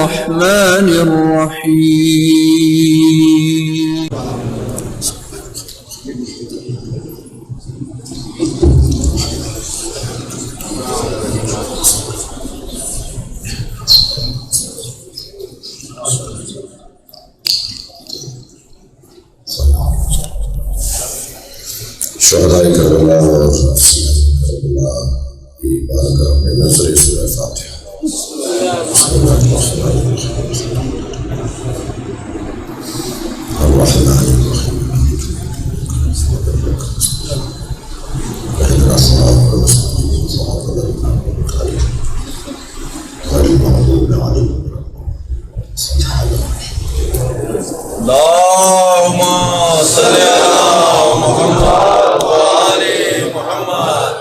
الرحمن الرحيم. شہدائے کربلا اور کربلا کی بارگاہ میں نظر سورہ فاتحہ. بسم اللہ الرحمن الرحیم الرحمن الرحیم اهدنا الصراط المستقيم صراط الذين أنعمت عليهم غير المغضوب عليهم ولا الضالين. اللهم صل على محمد.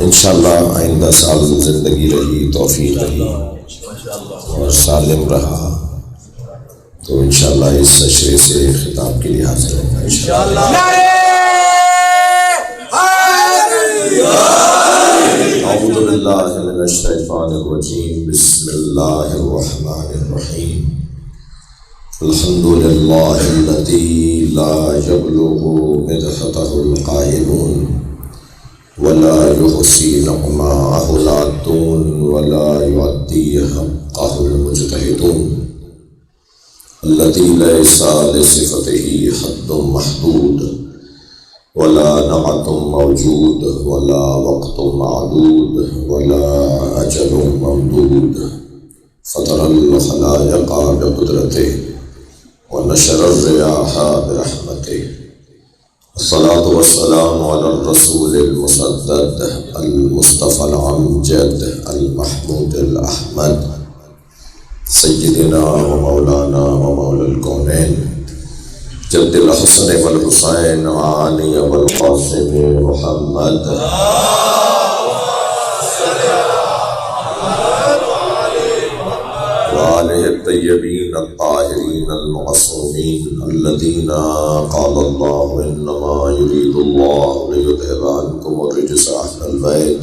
انشاءاللہ آئندہ سال زندگی رہی، توفیق رہی اور سالم رہا تو انشاءاللہ اس اشرے سے خطاب کے لیے حاضر ہوگا انشاءاللہ. اعوذ باللہ من الشیطان الرجیم. بسم اللہ الرحمن الرحیم. الحمد للہ الذی لا یبلغ مدحتہ القائلون ولا يحصي نعماءه العادون ولا يعدي حقه المجتهدون الذي ليس لصفته حد محدود ولا نعت موجود ولا وقت معدود ولا أجل ممدود فطر الخلائق بقدرته ونشر الرياح برحمته. الصلاة والسلام على الرسول المسدد المصطفى الأمجد المحمود الأحمد سيدنا ومولانا ومولى الكونين جد الحسن والحسين وعلي والقاسم محمد وآله الطيبين الطاهرين المعصومين الذين قال الله إنما يريد الله ليذهب عنكم الرجس أهل البيت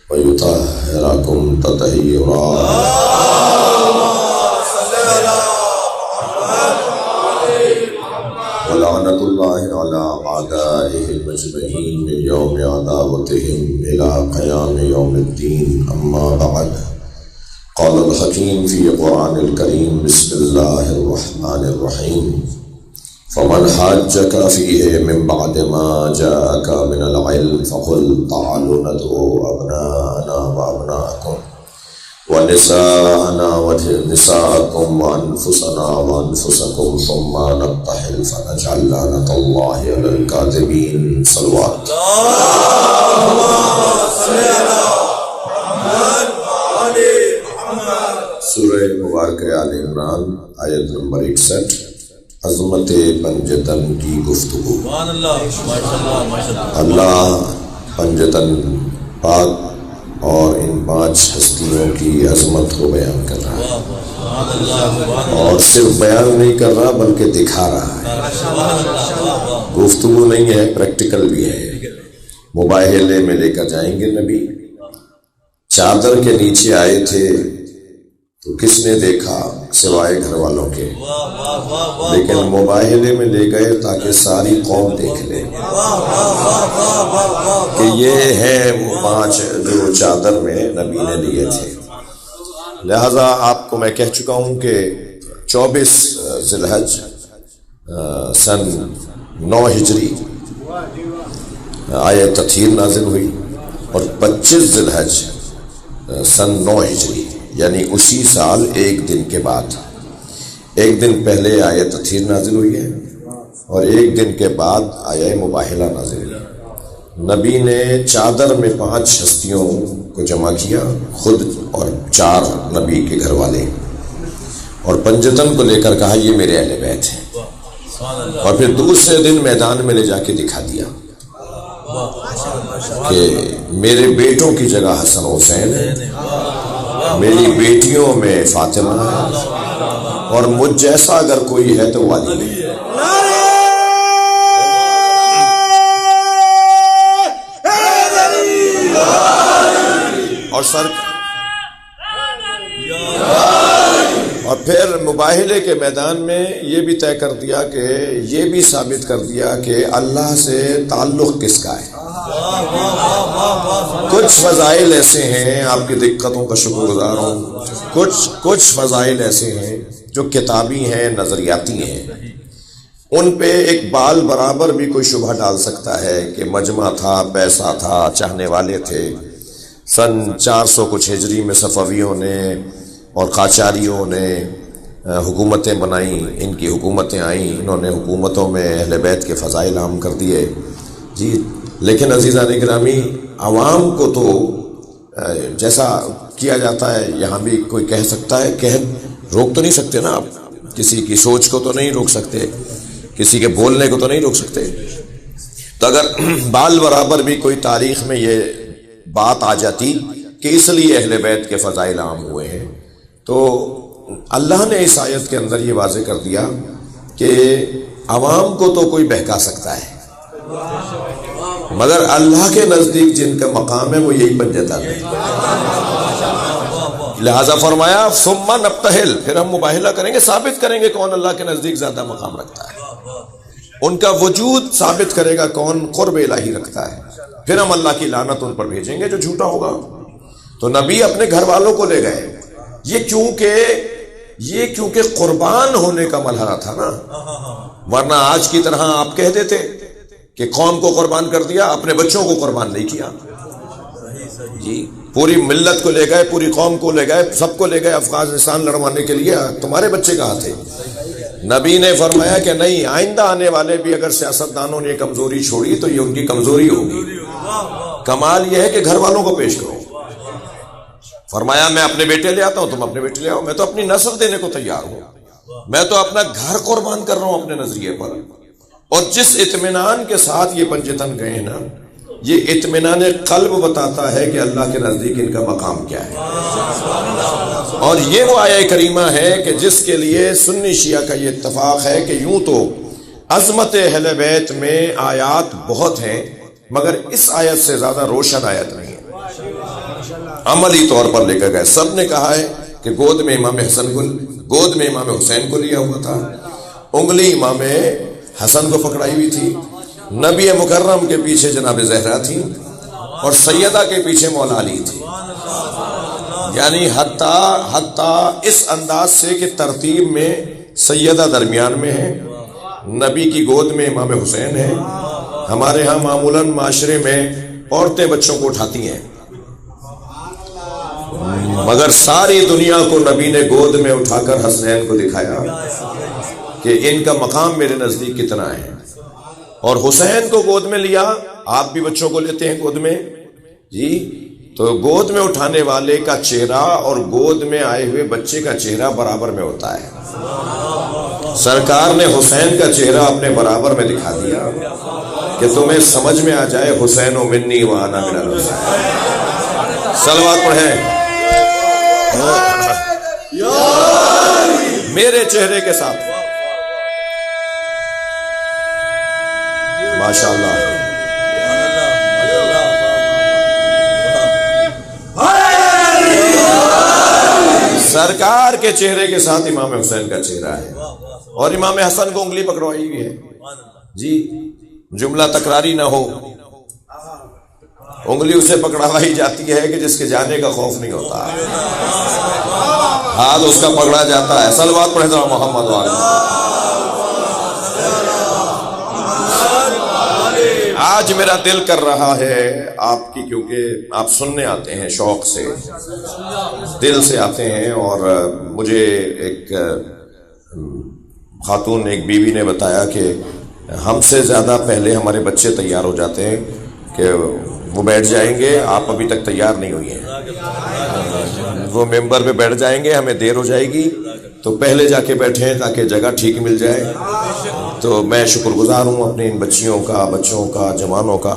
ويطهركم تطهيرا. ولعنة الله على أعدائه المجمعين من يوم عداوتهم إلى قيام يوم الدين. أما بعد، قال الحكيم في قرآن الكريم. بسم الله الرحمن الرحيم. فمن حاجك فيه من بعد ما جاءك من العلم فقل تعالوا ندعو أبناءنا وأبناءكم ونساءنا ونساءكم وأنفسنا وأنفسكم ثم نتحل فنجعل لعنة الله على الكاذبين. صلوات. سورہ مبارکہ آل عمران آیت نمبر 61. عظمت پنجتن کی گفتگو. اللہ پنجتن پاک اور ان 5 ہستیوں کی عظمت کو بیان کر رہا ہے، اور صرف بیان نہیں کر رہا بلکہ دکھا رہا ہے. گفتگو نہیں ہے، پریکٹیکل بھی ہے. مباہلے میں لے کر جائیں گے نبی. چادر کے نیچے آئے تھے تو کس نے دیکھا سوائے گھر والوں کے، لیکن مباہلے میں لے گئے تاکہ ساری قوم دیکھ لے کہ یہ ہیں 5 جو چادر میں نبی نے لیے تھے. لہذا آپ کو میں کہہ چکا ہوں کہ 24 ذی الحج سن 9 ہجری آیت تطہیر نازل ہوئی، اور 25 ذی الحج سن 9 ہجری یعنی اسی سال 1 دن کے بعد. 1 دن پہلے آیت تطہیر نازل ہوئی ہے اور 1 دن کے بعد آیت مباہلہ نازل ہوئی. نبی نے چادر میں 5 ہستیوں کو جمع کیا، خود اور 4 نبی کے گھر والے، اور پنجتن کو لے کر کہا یہ میرے اہل بیت ہیں، اور پھر دوسرے دن میدان میں لے جا کے دکھا دیا کہ میرے بیٹوں کی جگہ حسن حسین ہے، میری بیٹیوں میں فاطمہ ہے، اور مجھ جیسا اگر کوئی ہے تو والی نہیں. اور اور پھر مباہلے کے میدان میں یہ بھی طے کر دیا کہ یہ بھی ثابت کر دیا کہ اللہ سے تعلق کس کا ہے۔ کچھ فضائل ایسے ہیں، آپ کی دقتوں کا شکر گزار ہوں، کچھ فضائل ایسے ہیں جو کتابی ہیں، نظریاتی ہیں، ان پہ ایک بال برابر بھی کوئی شبہ ڈال سکتا ہے کہ مجمع تھا، پیسہ تھا، چاہنے والے تھے۔ سن 400 کچھ ہجری میں صفویوں نے اور قاجاریوں نے حکومتیں بنائیں، ان کی حکومتیں آئیں، انہوں نے حکومتوں میں اہل بیت کے فضائل عام کر دیے جی۔ لیکن عزیزان گرامی، عوام کو تو جیسا کیا جاتا ہے یہاں بھی کوئی کہہ سکتا ہے، روک تو نہیں سکتے نا آپ، کسی کی سوچ کو تو نہیں روک سکتے، کسی کے بولنے کو تو نہیں روک سکتے۔ تو اگر بال برابر بھی کوئی تاریخ میں یہ بات آ جاتی کہ اس لیے اہل بیت کے فضائل عام ہوئے ہیں، تو اللہ نے اس آیت کے اندر یہ واضح کر دیا کہ عوام کو تو کوئی بہکا سکتا ہے، مگر اللہ کے نزدیک جن کا مقام ہے وہ یہی بن جاتا ہے۔ لہذا فرمایا ثم نبتہل، پھر ہم مباہلہ کریں گے، ثابت کریں گے کون اللہ کے نزدیک زیادہ مقام رکھتا ہے، ان کا وجود ثابت کرے گا کون قرب الہی رکھتا ہے، پھر ہم اللہ کی لعنت ان پر بھیجیں گے جو جھوٹا ہوگا۔ تو نبی اپنے گھر والوں کو لے گئے، یہ کیونکہ قربان ہونے کا مرحلہ تھا نا، ورنہ آج کی طرح آپ کہہ دیتے کہ قوم کو قربان کر دیا، اپنے بچوں کو قربان نہیں کیا جی۔ پوری ملت کو لے گئے، پوری قوم کو لے گئے، سب کو لے گئے افغانستان لڑوانے کے لیے، تمہارے بچے کہاں تھے؟ نبی نے فرمایا کہ نہیں، آئندہ آنے والے بھی اگر سیاستدانوں نے یہ کمزوری چھوڑی تو یہ ان کی کمزوری ہوگی، کمال یہ ہے کہ گھر والوں کو پیش کرو۔ فرمایا میں اپنے بیٹے لے آتا ہوں، تم اپنے بیٹے لے آؤ، میں تو اپنی نسل دینے کو تیار ہوں، میں تو اپنا گھر قربان کر رہا ہوں اپنے نظریے پر۔ اور جس اطمینان کے ساتھ یہ پنجتن گئے نا، یہ اطمینان قلب بتاتا ہے کہ اللہ کے نزدیک ان کا مقام کیا ہے۔ اور یہ وہ آیہ کریمہ ہے کہ جس کے لیے سنی شیعہ کا یہ اتفاق ہے کہ یوں تو عظمت اہل بیت میں آیات بہت ہیں، مگر اس آیت سے زیادہ روشن آیت نہیں ہے۔ عملی طور پر لے کر گئے، سب نے کہا ہے کہ گود میں امام حسین کو لیا ہوا تھا، انگلی امام حسن کو پکڑائی ہوئی تھی، نبی مکرم کے پیچھے جناب زہرا تھی، اور سیدہ کے پیچھے مولا علی تھی، یعنی حتیٰ اس انداز سے کہ ترتیب میں سیدہ درمیان میں ہے، نبی کی گود میں امام حسین ہے۔ ہمارے ہاں معمولاً معاشرے میں عورتیں بچوں کو اٹھاتی ہیں، مگر ساری دنیا کو نبی نے گود میں اٹھا کر حسنین کو دکھایا کہ ان کا مقام میرے نزدیک کتنا ہے۔ اور حسین کو گود میں لیا، آپ بھی بچوں کو لیتے ہیں گود میں جی، تو گود میں اٹھانے والے کا چہرہ اور گود میں آئے ہوئے بچے کا چہرہ برابر میں ہوتا ہے۔ سرکار نے حسین کا چہرہ اپنے برابر میں دکھا دیا کہ تمہیں سمجھ میں آ جائے حسین و منی و انا من الحسین۔ صلوات پڑھیں میرے چہرے کے ساتھ، ماشاءاللہ۔ سرکار کے چہرے کے ساتھ امام حسین کا چہرہ ہے، اور امام حسن کو انگلی پکڑوائی ہوئی ہے جی، جملہ تکراری نہ ہو، انگلی اسے پکڑوائی جاتی ہے کہ جس کے جانے کا خوف نہیں ہوتا، ہاتھ اس کا پکڑا جاتا ہے۔ صلوات پڑھے ذرا محمد وعلیہ۔ آج میرا دل کر رہا ہے آپ کی، کیونکہ آپ سننے آتے ہیں شوق سے، دل سے آتے ہیں، اور مجھے ایک خاتون، ایک بیوی نے بتایا کہ ہم سے زیادہ پہلے ہمارے بچے تیار ہو جاتے ہیں کہ وہ بیٹھ جائیں گے، آپ ابھی تک تیار نہیں ہوئی ہیں، وہ ممبر پہ بیٹھ جائیں گے، ہمیں دیر ہو جائے گی تو پہلے جا کے بیٹھیں تاکہ جگہ ٹھیک مل جائے۔ تو میں شکر گزار ہوں اپنی ان بچیوں کا، بچوں کا، جوانوں کا۔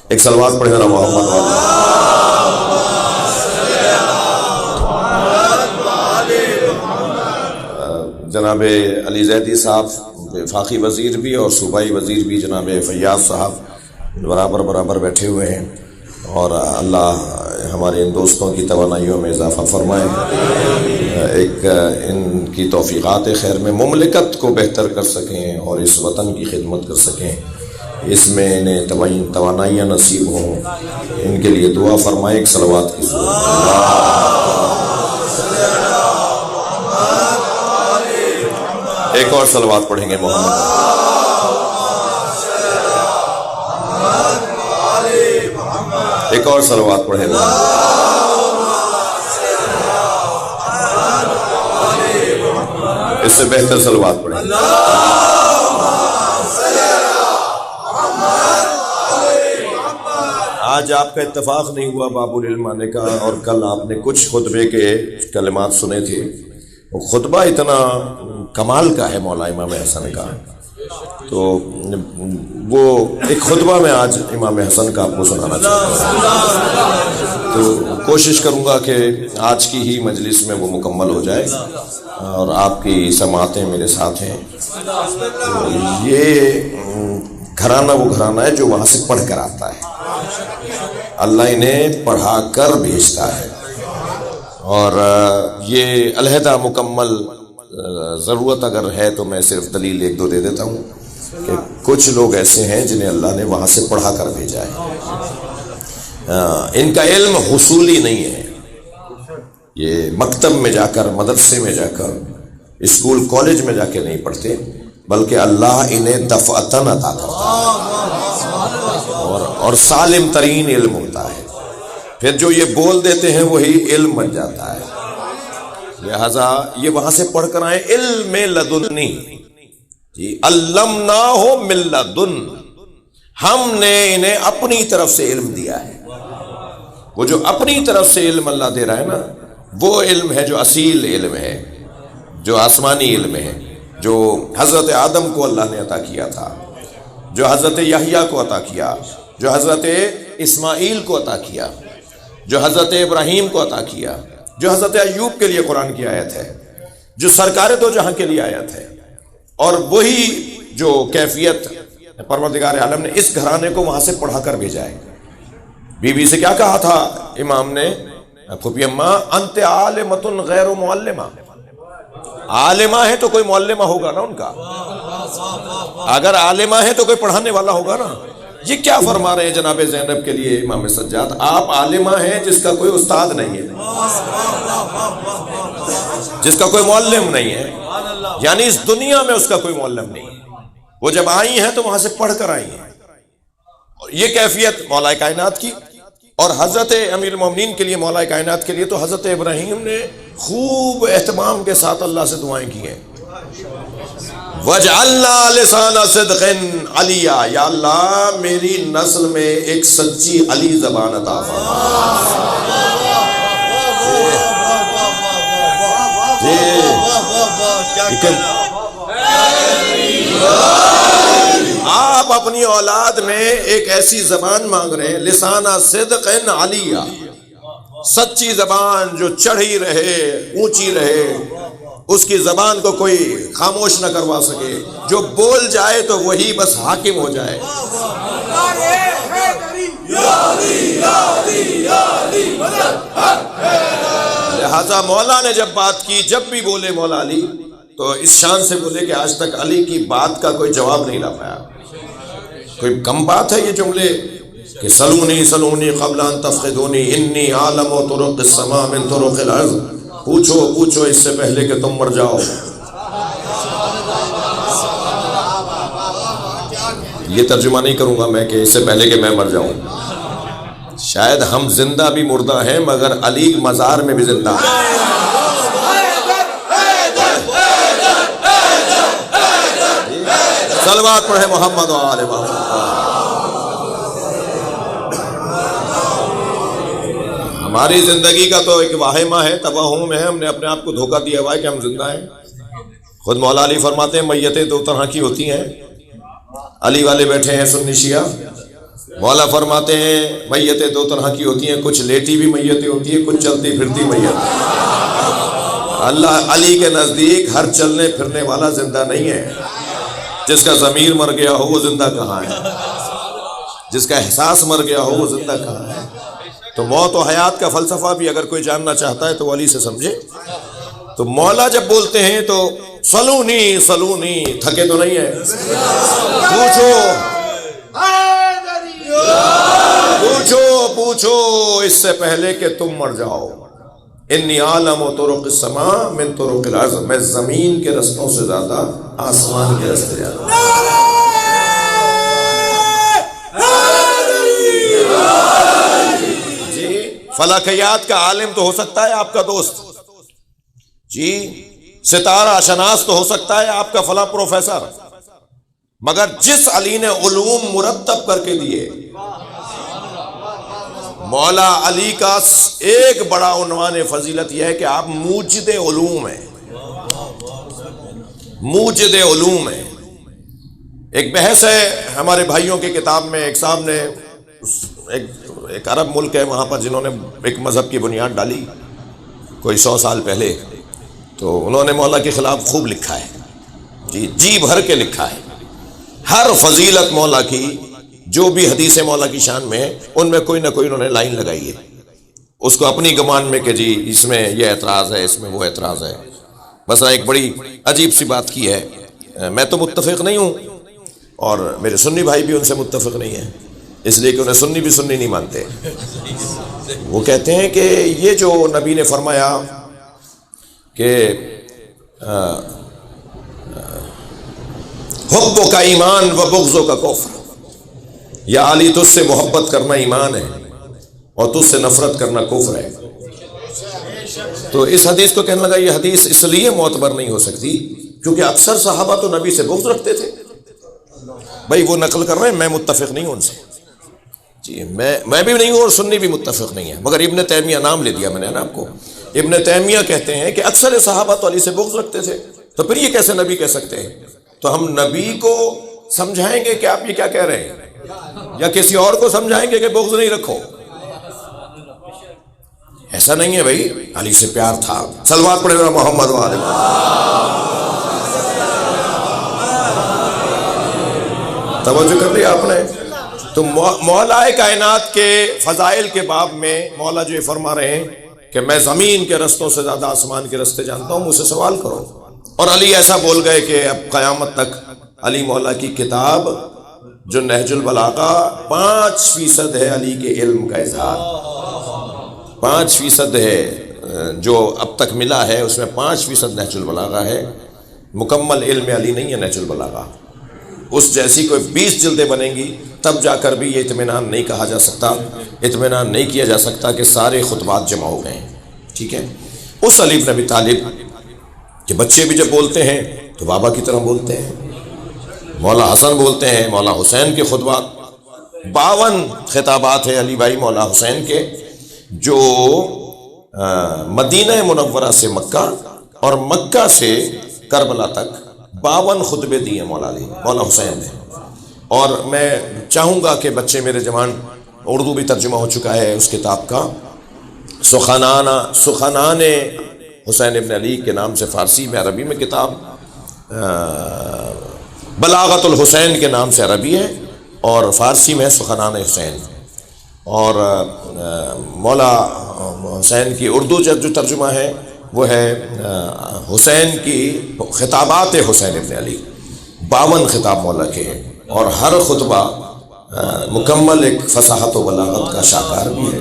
ایک صلوات پڑھے ذرا محمد جناب علی زیدی صاحب وفاقی وزیر بھی اور صوبائی وزیر بھی جناب فیاض صاحب برابر بیٹھے ہوئے ہیں، اور اللہ ہمارے ان دوستوں کی توانائیوں میں اضافہ فرمائے، ایک ان کی توفیقات خیر میں مملکت کو بہتر کر سکیں اور اس وطن کی خدمت کر سکیں، اس میں انہیں توانائیاں نصیب ہوں، ان کے لیے دعا فرمائے۔ ایک صلوات کی ایک اور صلوات پڑھیں گے محمد۔ ایک اور صلوات پڑھیں گے۔ اس سے بہتر صلوات پڑھیں گے۔ آج آپ کا اتفاق نہیں ہوا باب العلم آنے کا، اور کل آپ نے کچھ خطبے کے کلمات سنے تھے۔ وہ خطبہ اتنا کمال کا ہے مولا امام حسن کا، تو وہ ایک خطبہ میں آج امام حسن کا آپ کو سنانا چاہتا ہوں، تو کوشش کروں گا کہ آج کی ہی مجلس میں وہ مکمل ہو جائے، اور آپ کی سماعتیں میرے ساتھ ہیں۔ تو یہ گھرانہ وہ گھرانہ ہے جو وہاں سے پڑھ کر آتا ہے، اللہ انہیں پڑھا کر بھیجتا ہے، اور یہ علیحدہ مکمل ضرورت اگر ہے تو میں صرف دلیل ایک دو دے دیتا ہوں کہ کچھ لوگ ایسے ہیں جنہیں اللہ نے وہاں سے پڑھا کر بھیجا ہے، ان کا علم حصولی نہیں ہے، یہ مکتب میں جا کر، مدرسے میں جا کر، اسکول کالج میں جا کے نہیں پڑھتے، بلکہ اللہ انہیں دفعتاً عطا کرتا ہے، اور سالم ترین علم ہوتا ہے، پھر جو یہ بول دیتے ہیں وہی علم بن جاتا ہے۔ لہذا یہ وہاں سے پڑھ کر آئے، علم لدنی، جی علمناہ من لدن، ہم نے انہیں اپنی طرف سے علم دیا ہے۔ وہ جو اپنی طرف سے علم اللہ دے رہا ہے نا، وہ علم ہے جو اصیل علم ہے، جو آسمانی علم ہے، جو حضرت آدم کو اللہ نے عطا کیا تھا، جو حضرت یحییٰ کو عطا کیا، جو حضرت اسماعیل کو عطا کیا، جو حضرت ابراہیم کو عطا کیا، جو حضرت ایوب کے لیے قرآن کی آیت ہے، جو سرکار دو جہاں کے لیے آیت ہے، اور وہی جو کیفیت پروردگار عالم نے اس گھرانے کو وہاں سے پڑھا کر بھیجا ہے۔ بی بی سے کیا کہا تھا امام نے، پھوپھی اماں، انت عالمۃ غیر معلمہ، عالمہ ہے تو کوئی معلمہ ہوگا نا ان کا، اگر عالمہ ہے تو کوئی پڑھانے والا ہوگا نا۔ یہ کیا فرما رہے ہیں جناب زینب کے لیے امام سجاد، آپ عالمہ ہیں جس کا کوئی استاد نہیں ہے، جس کا کوئی معلم نہیں ہے، یعنی اس دنیا میں اس کا کوئی معلم نہیں ہے، وہ جب آئی ہیں تو وہاں سے پڑھ کر آئی ہیں۔ یہ کیفیت مولا کائنات کی، اور حضرت امیر المومنین کے لیے، مولا کائنات کے لیے تو حضرت ابراہیم نے خوب اہتمام کے ساتھ اللہ سے دعائیں کی ہیں، وَجْعَلْنَا لِسَانَ صِدْقٍ عَلِيًّا، یا اللہ میری نسل میں ایک سچی علی زبان عطا فرما۔ آپ اپنی اولاد میں ایک ایسی زبان مانگ رہے ہیں، لسانہ صدق علیہ، سچی زبان جو چڑھی رہے، اونچی رہے، اس کی زبان کو کوئی خاموش نہ کروا سکے، جو بول جائے تو وہی بس حاکم ہو جائے۔ لہذا مولا نے جب بات کی، جب بھی بولے مولا علی تو اس شان سے بولے کہ آج تک علی کی بات کا کوئی جواب نہیں لا پایا۔ کوئی کم بات ہے یہ جملے کہ سلونی سلونی قبل ان تفقدونی انی عالم و طرق السماء من طرق الارض، پوچھو پوچھو اس سے پہلے کہ تم مر جاؤ۔ یہ ترجمہ نہیں کروں گا میں کہ اس سے پہلے کہ میں مر جاؤں، شاید ہم زندہ بھی مردہ ہیں مگر علی مزار میں بھی زندہ ہیں۔ صلوات پڑھے محمد و آل محمد۔ ہماری زندگی کا تو ایک واہمہ ہے، توہم ہے، ہم نے اپنے آپ کو دھوکہ دیا ہوا ہے کہ ہم زندہ ہیں۔ خود مولا علی فرماتے ہیں میتیں دو طرح کی ہوتی ہیں، علی والے بیٹھے ہیں سنی شیعہ، مولا فرماتے ہیں میتیں دو طرح کی ہوتی ہیں، کچھ لیٹی بھی میتیں ہوتی ہیں، کچھ چلتی پھرتی میتیں۔ اللہ علی کے نزدیک ہر چلنے پھرنے والا زندہ نہیں ہے، جس کا ضمیر مر گیا ہو وہ زندہ کہاں ہے، جس کا احساس مر گیا ہو وہ زندہ کہاں ہے۔ تو موت و حیات کا فلسفہ بھی اگر کوئی جاننا چاہتا ہے تو وہ علی سے سمجھے. تو مولا جب بولتے ہیں تو سلونی سلونی، تھکے تو نہیں ہے؟ پوچھو پوچھو پوچھو اس سے پہلے کہ تم مر جاؤ. انی عالم طرق السماء من طرق الارض، میں زمین کے رستوں سے زیادہ آسمان کے رستے جانتا ہوں. جی فلکیات کا عالم تو ہو سکتا ہے آپ کا دوست، جی ستارہ شناس تو ہو سکتا ہے آپ کا فلاں پروفیسر، مگر جس علی نے علوم مرتب کر کے دیے، مولا علی کا ایک بڑا عنوان فضیلت یہ ہے کہ آپ موجد علوم ہیں، موجد علوم ہیں. ایک بحث ہے ہمارے بھائیوں کی کتاب میں، ایک صاحب نے ایک عرب ملک ہے وہاں پر جنہوں نے ایک مذہب کی بنیاد ڈالی کوئی 100 سال پہلے، تو انہوں نے مولا کے خلاف خوب لکھا ہے، جی بھر کے لکھا ہے. ہر فضیلت مولا کی جو بھی حدیث مولا کی شان میں ہے ان میں کوئی نہ کوئی انہوں نے لائن لگائی ہے، اس کو اپنی گمان میں کہ جی اس میں یہ اعتراض ہے، اس میں وہ اعتراض ہے. بس ایک بڑی عجیب سی بات کی ہے، میں تو متفق نہیں ہوں اور میرے سنی بھائی بھی ان سے متفق نہیں ہیں، اس لیے کہ انہیں سنی بھی سنی نہیں مانتے. وہ کہتے ہیں کہ یہ جو نبی نے فرمایا کہ حب کا ایمان و بغض کا کفر، یا علی تجھ سے محبت کرنا ایمان ہے اور تجھ سے نفرت کرنا کفر ہے. تو اس حدیث کو کہنے لگا یہ حدیث اس لیے معتبر نہیں ہو سکتی کیونکہ اکثر صحابہ تو نبی سے بغض رکھتے تھے. بھائی وہ نقل کر رہے ہیں، میں متفق نہیں ہوں ان سے، جی میں بھی نہیں ہوں اور سنی بھی متفق نہیں ہے. مگر ابن تیمیہ نام لے دیا میں نے نا آپ کو، ابن تیمیہ کہتے ہیں کہ اکثر صحابہ تو علی سے بغض رکھتے تھے، تو پھر یہ کیسے نبی کہہ سکتے ہیں؟ تو ہم نبی کو سمجھائیں گے کہ آپ یہ کیا کہہ رہے ہیں، یا کسی اور کو سمجھائیں گے کہ بغض نہیں رکھو؟ ایسا نہیں ہے بھائی، علی سے پیار تھا. صلوات پڑھے گا محمد وعلى توجہ کر لیا آپ نے. تو مولا کائنات کے فضائل کے باب میں مولا جو یہ فرما رہے ہیں کہ میں زمین کے رستوں سے زیادہ آسمان کے رستے جانتا ہوں، مجھ سے سوال کرو. اور علی ایسا بول گئے کہ اب قیامت تک علی مولا کی کتاب جو نہج البلاغہ 5% ہے علی کے علم کا اظہار، 5% ہے جو اب تک ملا ہے، اس میں 5% نہج البلاغہ ہے. مکمل علم علی نہیں ہے نہج البلاغہ، اس جیسی کوئی 20 جلدیں بنیں گی تب جا کر بھی یہ اطمینان نہیں کہا جا سکتا، اطمینان نہیں کیا جا سکتا کہ سارے خطبات جمع ہو گئے ہیں. ٹھیک ہے، اس علی بن ابی طالب کہ بچے بھی جب بولتے ہیں تو بابا کی طرح بولتے ہیں. مولا حسن بولتے ہیں، مولا حسین کے خطبات 52 خطابات ہیں علی بھائی مولا حسین کے، جو مدینہ منورہ سے مکہ اور مکہ سے کربلا تک 52 خطبے دیے مولا علی مولا حسین نے. اور میں چاہوں گا کہ بچے میرے جوان، اردو بھی ترجمہ ہو چکا ہے اس کتاب کا، سخنان حسین ابن علی کے نام سے فارسی میں، عربی میں کتاب، بلاغت الحسین کے نام سے عربی ہے اور فارسی میں سخنان حسین. اور مولا حسین کی اردو جو ترجمہ ہے وہ ہے حسین کی خطابات حسین ابن علی. 52 خطاب مولا کے ہیں اور ہر خطبہ مکمل ایک فصاحت و بلاغت کا شاہکار بھی ہے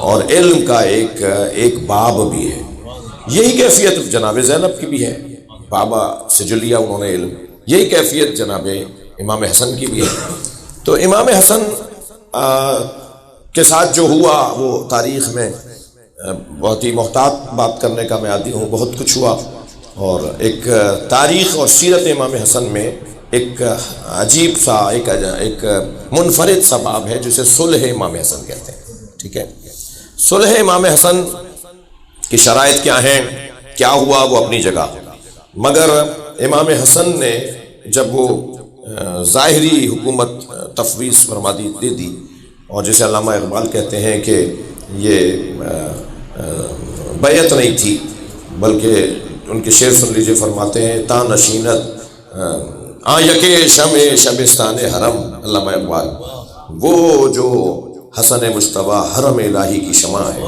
اور علم کا ایک باب بھی ہے. یہی کیفیت جناب زینب کی بھی ہے، بابا سے جو لیا انہوں نے علم، یہی کیفیت جناب امام حسن کی بھی ہے. تو امام حسن کے ساتھ جو ہوا وہ تاریخ میں بہت ہی محتاط بات کرنے کا میں عادی ہوں، بہت کچھ ہوا. اور ایک تاریخ اور سیرت امام حسن میں ایک عجیب سا ایک منفرد سا باب ہے جسے صلح امام حسن کہتے ہیں. ٹھیک ہے، صلح امام حسن کی شرائط کیا ہیں، کیا ہوا، وہ اپنی جگہ. مگر امام حسن نے جب وہ ظاہری حکومت تفویض فرما دے دی، اور جسے علامہ اقبال کہتے ہیں کہ یہ بیعت نہیں تھی بلکہ ان کے شعر سن لیجئے، فرماتے ہیں تا نشینت یکے شب شبستان حرم. علامہ اقبال وہ جو حسن مجتبی حرم الہی کی شمع ہے،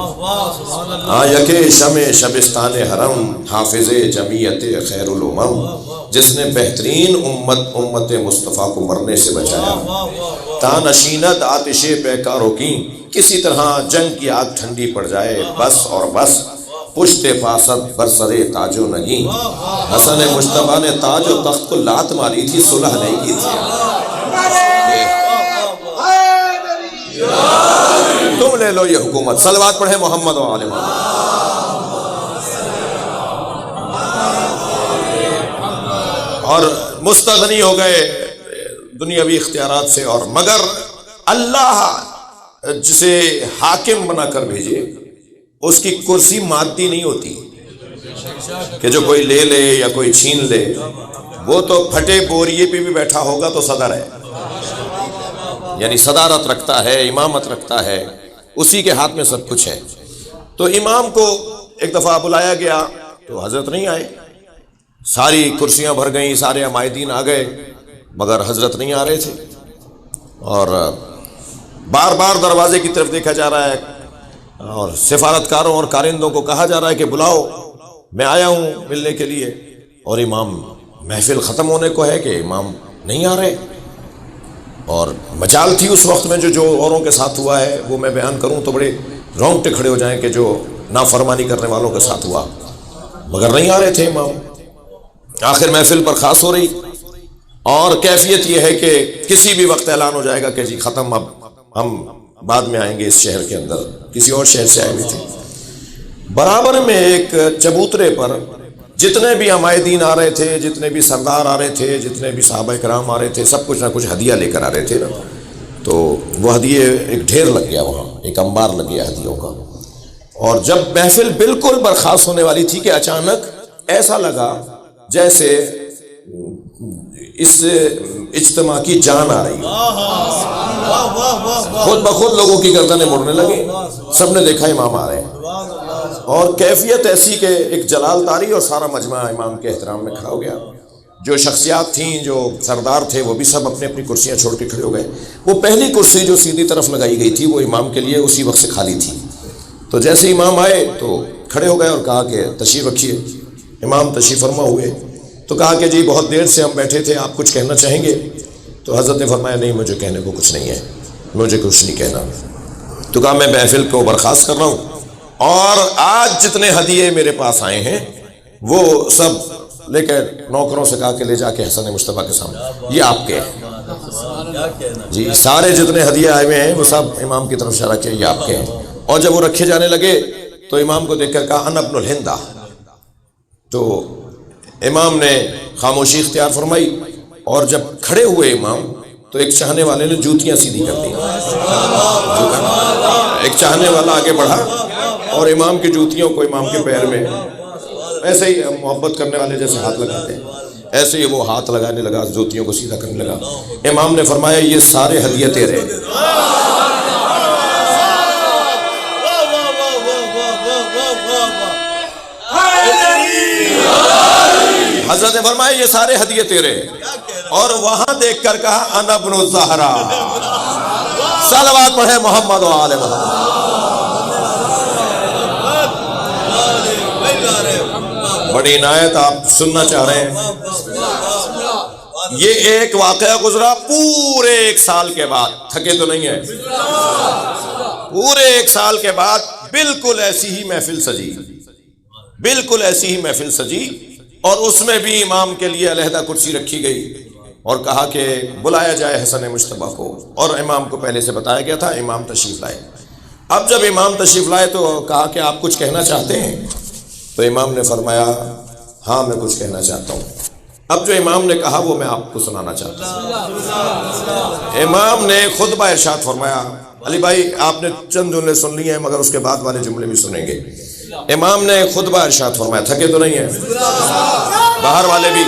آیک شمع شبستان حرم حافظ جمعیت خیر الامم، جس نے بہترین امت مصطفیٰ کو مرنے سے بچایا، تانشینت آتش پیکاروں کی، کسی طرح جنگ کی آگ ٹھنڈی پڑ جائے بس اور بس، پشت پاست برسرے تاج و نگیں، حسن مجتبی نے تاج و تخت کو لات ماری تھی، صلح نہیں کی تھی۔ تم لے لو یہ حکومت، صلوات پڑھیں محمد و آل محمد۔ اور مستغنی ہو گئے دنیاوی اختیارات سے، اور مگر اللہ جسے حاکم بنا کر بھیجے اس کی کرسی مادی نہیں ہوتی کہ جو کوئی لے لے یا کوئی چھین لے، وہ تو پھٹے بوریے پہ بھی بیٹھا ہوگا تو صدر ہے، یعنی صدارت رکھتا ہے، امامت رکھتا ہے، اسی کے ہاتھ میں سب کچھ ہے۔ تو امام کو ایک دفعہ بلایا گیا تو حضرت نہیں آئے، ساری کرسیاں بھر گئیں، سارے عمائدین آ گئے، مگر حضرت نہیں آ رہے تھے، اور بار بار دروازے کی طرف دیکھا جا رہا ہے، اور سفارتکاروں اور کارندوں کو کہا جا رہا ہے کہ بلاؤ، میں آیا ہوں ملنے کے لیے، اور امام محفل ختم ہونے کو ہے کہ امام نہیں آ رہے۔ اور مجال تھی اس وقت میں جو اوروں کے ساتھ ہوا ہے وہ میں بیان کروں تو بڑے رونگٹے کھڑے ہو جائیں کہ جو نافرمانی کرنے والوں کے ساتھ ہوا، مگر نہیں آ رہے تھے امام۔ آخر محفل پر خاص ہو رہی، اور کیفیت یہ ہے کہ کسی بھی وقت اعلان ہو جائے گا کہ جی ختم، اب ہم بعد میں آئیں گے اس شہر کے اندر، کسی اور شہر سے آئے ہوئے تھے۔ برابر میں ایک چبوترے پر جتنے بھی عمائدین آ رہے تھے، جتنے بھی سردار آ رہے تھے، جتنے بھی صحابہ کرام آ رہے تھے، سب کچھ نہ کچھ ہدیہ لے کر آ رہے تھے نا، تو وہ ہدیے ایک ڈھیر لگ گیا، وہاں ایک انبار لگ گیا ہدیوں کا۔ اور جب محفل بالکل برخاست ہونے والی تھی کہ اچانک ایسا لگا جیسے اس اجتماع کی جان آ رہی ہے، خود بخود لوگوں کی گردنیں مڑنے لگی، سب نے دیکھا امام آ رہے ہیں، اور کیفیت ایسی کہ ایک جلال طاری اور سارا مجمع امام کے احترام میں کھڑا ہو گیا۔ جو شخصیات تھیں، جو سردار تھے، وہ بھی سب اپنی اپنی کرسیاں چھوڑ کے کھڑے ہو گئے۔ وہ پہلی کرسی جو سیدھی طرف لگائی گئی تھی وہ امام کے لیے اسی وقت سے خالی تھی، تو جیسے امام آئے تو کھڑے ہو گئے اور کہا کہ تشریف رکھیے۔ امام تشریف فرما ہوئے تو کہا کہ جی بہت دیر سے ہم بیٹھے تھے، آپ کچھ کہنا چاہیں گے؟ تو حضرت نے فرمایا نہیں، مجھے کہنے کو کچھ نہیں ہے، مجھے کچھ نہیں کہنا۔ تو کہا میں محفل کو برخاست کر رہا ہوں، اور آج جتنے ہدیے میرے پاس آئے ہیں وہ سب لے کر نوکروں سے کہا کہ لے جا کے حسن مجتبی کے سامنے، یہ آپ کے ہیں جی، سارے جتنے ہدیے آئے ہوئے ہیں وہ سب امام کی طرف اشارہ کیا، یہ آپ کے ہیں۔ اور جب وہ رکھے جانے لگے تو امام کو دیکھ کر کہا انا ابن الہندہ، تو امام نے خاموشی اختیار فرمائی، اور جب کھڑے ہوئے امام تو ایک چاہنے والے نے جوتیاں سیدھی کر دی، ایک چاہنے والا آگے بڑھا اور امام کی جوتیوں کو امام کے پیر میں ایسے ہی محبت کرنے والے جیسے ہاتھ لگاتے ہیں، ایسے ہی وہ ہاتھ لگانے لگا، جوتیوں کو سیدھا کرنے لگا۔ امام نے فرمایا یہ سارے ہدیے تیرے۔ حضرت نے فرمایا یہ سارے ہدیے تیرے، اور وہاں دیکھ کر کہا انا ابن الزہرا، صلوات پڑھے محمد و آل محمد۔ بڑی عنایت آپ سننا چاہ رہے ہیں۔ یہ ایک واقعہ گزرا پورے 1 سال کے بعد، تھکے تو نہیں ہیں، پورے 1 سال کے بعد بالکل ایسی ہی محفل سجی، بالکل ایسی ہی محفل سجی، اور اس میں بھی امام کے لیے علیحدہ کرسی رکھی گئی، اور کہا کہ بلایا جائے حسن مجتبی کو، اور امام کو پہلے سے بتایا گیا تھا، امام تشریف لائے۔ اب جب امام تشریف لائے تو کہا کہ آپ کچھ کہنا چاہتے ہیں؟ تو امام نے فرمایا ہاں میں کچھ کہنا چاہتا ہوں۔ اب جو امام نے کہا وہ میں آپ کو سنانا چاہتا ہوں۔ امام نے خطبہ ارشاد فرمایا، علی بھائی آپ نے چند جملے سن لی ہیں مگر اس کے بعد والے جملے بھی سنیں گے۔ امام نے خطبہ ارشاد فرمایا، تھکے تو نہیں ہیں باہر والے بھی؟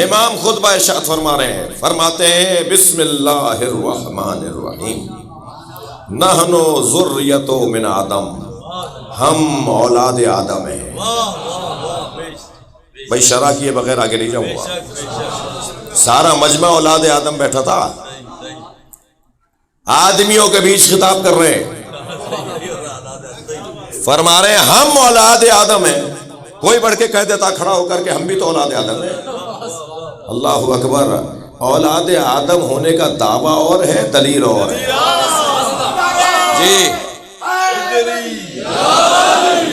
امام خطبہ ارشاد فرما رہے ہیں، فرماتے ہیں بسم اللہ الرحمن الرحیم، نحن ذریۃ من آدم، ہم اولاد آدم ہیں۔ بھائی شرح کیے بغیر آگے نہیں جاؤں گا، سارا مجمع اولاد آدم بیٹھا تھا، آدمیوں کے بیچ خطاب کر رہے ہیں، فرما رہے ہیں ہم اولاد آدم ہیں۔ کوئی بڑھ کے کہہ دیتا کھڑا ہو کر کے ہم بھی تو اولاد آدم ہیں۔ اللہ اکبر، اولاد آدم ہونے کا دعویٰ اور ہے، دلیل اور ہے۔ جی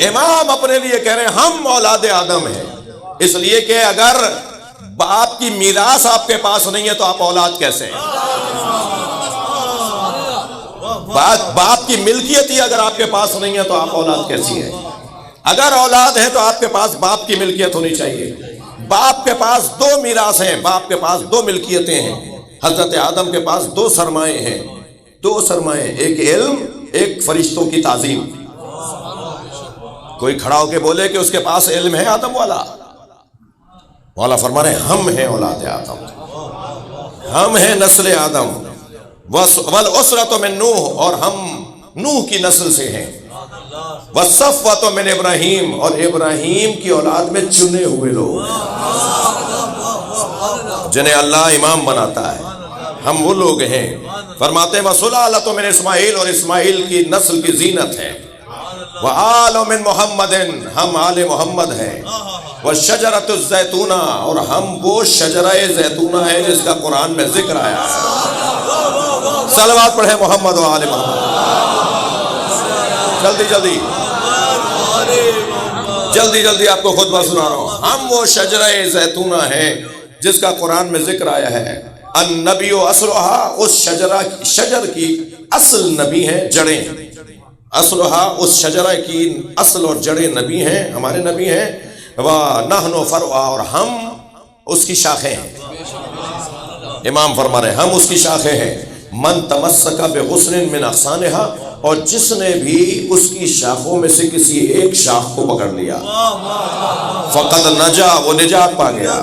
امام اپنے لیے کہہ رہے ہیں ہم اولاد آدم ہیں، اس لیے کہ اگر باپ کی میراث آپ کے پاس نہیں ہے تو آپ اولاد کیسے ہیں؟ باپ کی ملکیت ہی اگر آپ کے پاس نہیں ہے تو آپ اولاد کیسی ہے؟ اگر اولاد ہے تو آپ کے پاس باپ کی ملکیت ہونی چاہیے۔ باپ کے پاس دو میراث ہیں، باپ کے پاس دو ملکیتیں ہیں۔ حضرت آدم کے پاس دو سرمائے ہیں، دو سرمائے، ایک علم، ایک فرشتوں کی تعظیم۔ کوئی کھڑا ہو کے بولے کہ اس کے پاس علم ہے آدم والا، مولا فرما رہے ہیں ہم ہیں اولاد آدم، ہم ہیں نسل آدم، والاسرۃ من نوح، اور ہم نوح کی نسل سے ہیں، والصفوۃ من ابراہیم، اور ابراہیم کی اولاد میں چنے ہوئے لوگ جنہیں اللہ امام بناتا ہے، ہم وہ لوگ ہیں۔ فرماتے ہیں وسلالۃ من اسماعیل، اور اسماعیل کی نسل کی زینت ہے، وآل من محمد، ہم آل محمد ہیں، والشجرۃ الزیتونہ، اور ہم وہ شجرہ زیتونہ ہے جس کا قرآن میں ذکر آیا ہے۔ صلوات پڑھیں محمد و آل محمد۔ جلدی جلدی جلدی جلدی آپ کو خطبہ سنا رہا ہوں۔ ہم وہ شجرہ زیتونہ ہیں جس کا قرآن میں ذکر آیا ہے۔ النبی اصلھا، اس شجر کی اصل نبی ہیں، جڑیں، اصلھا اس شجرہ کی اصل اور جڑیں نبی ہیں، ہمارے نبی ہیں، وَنَحْنُ فَرْعُهَا، اور ہم اس کی شاخیں ہیں۔ امام فرما رہے ہیں ہم اس کی شاخیں ہیں۔ من تمسک بغصن من اغصانها، اور جس نے بھی اس کی شاخوں میں سے کسی ایک شاخ کو پکڑ لیا، فقد نجا، وہ نجات پا گیا۔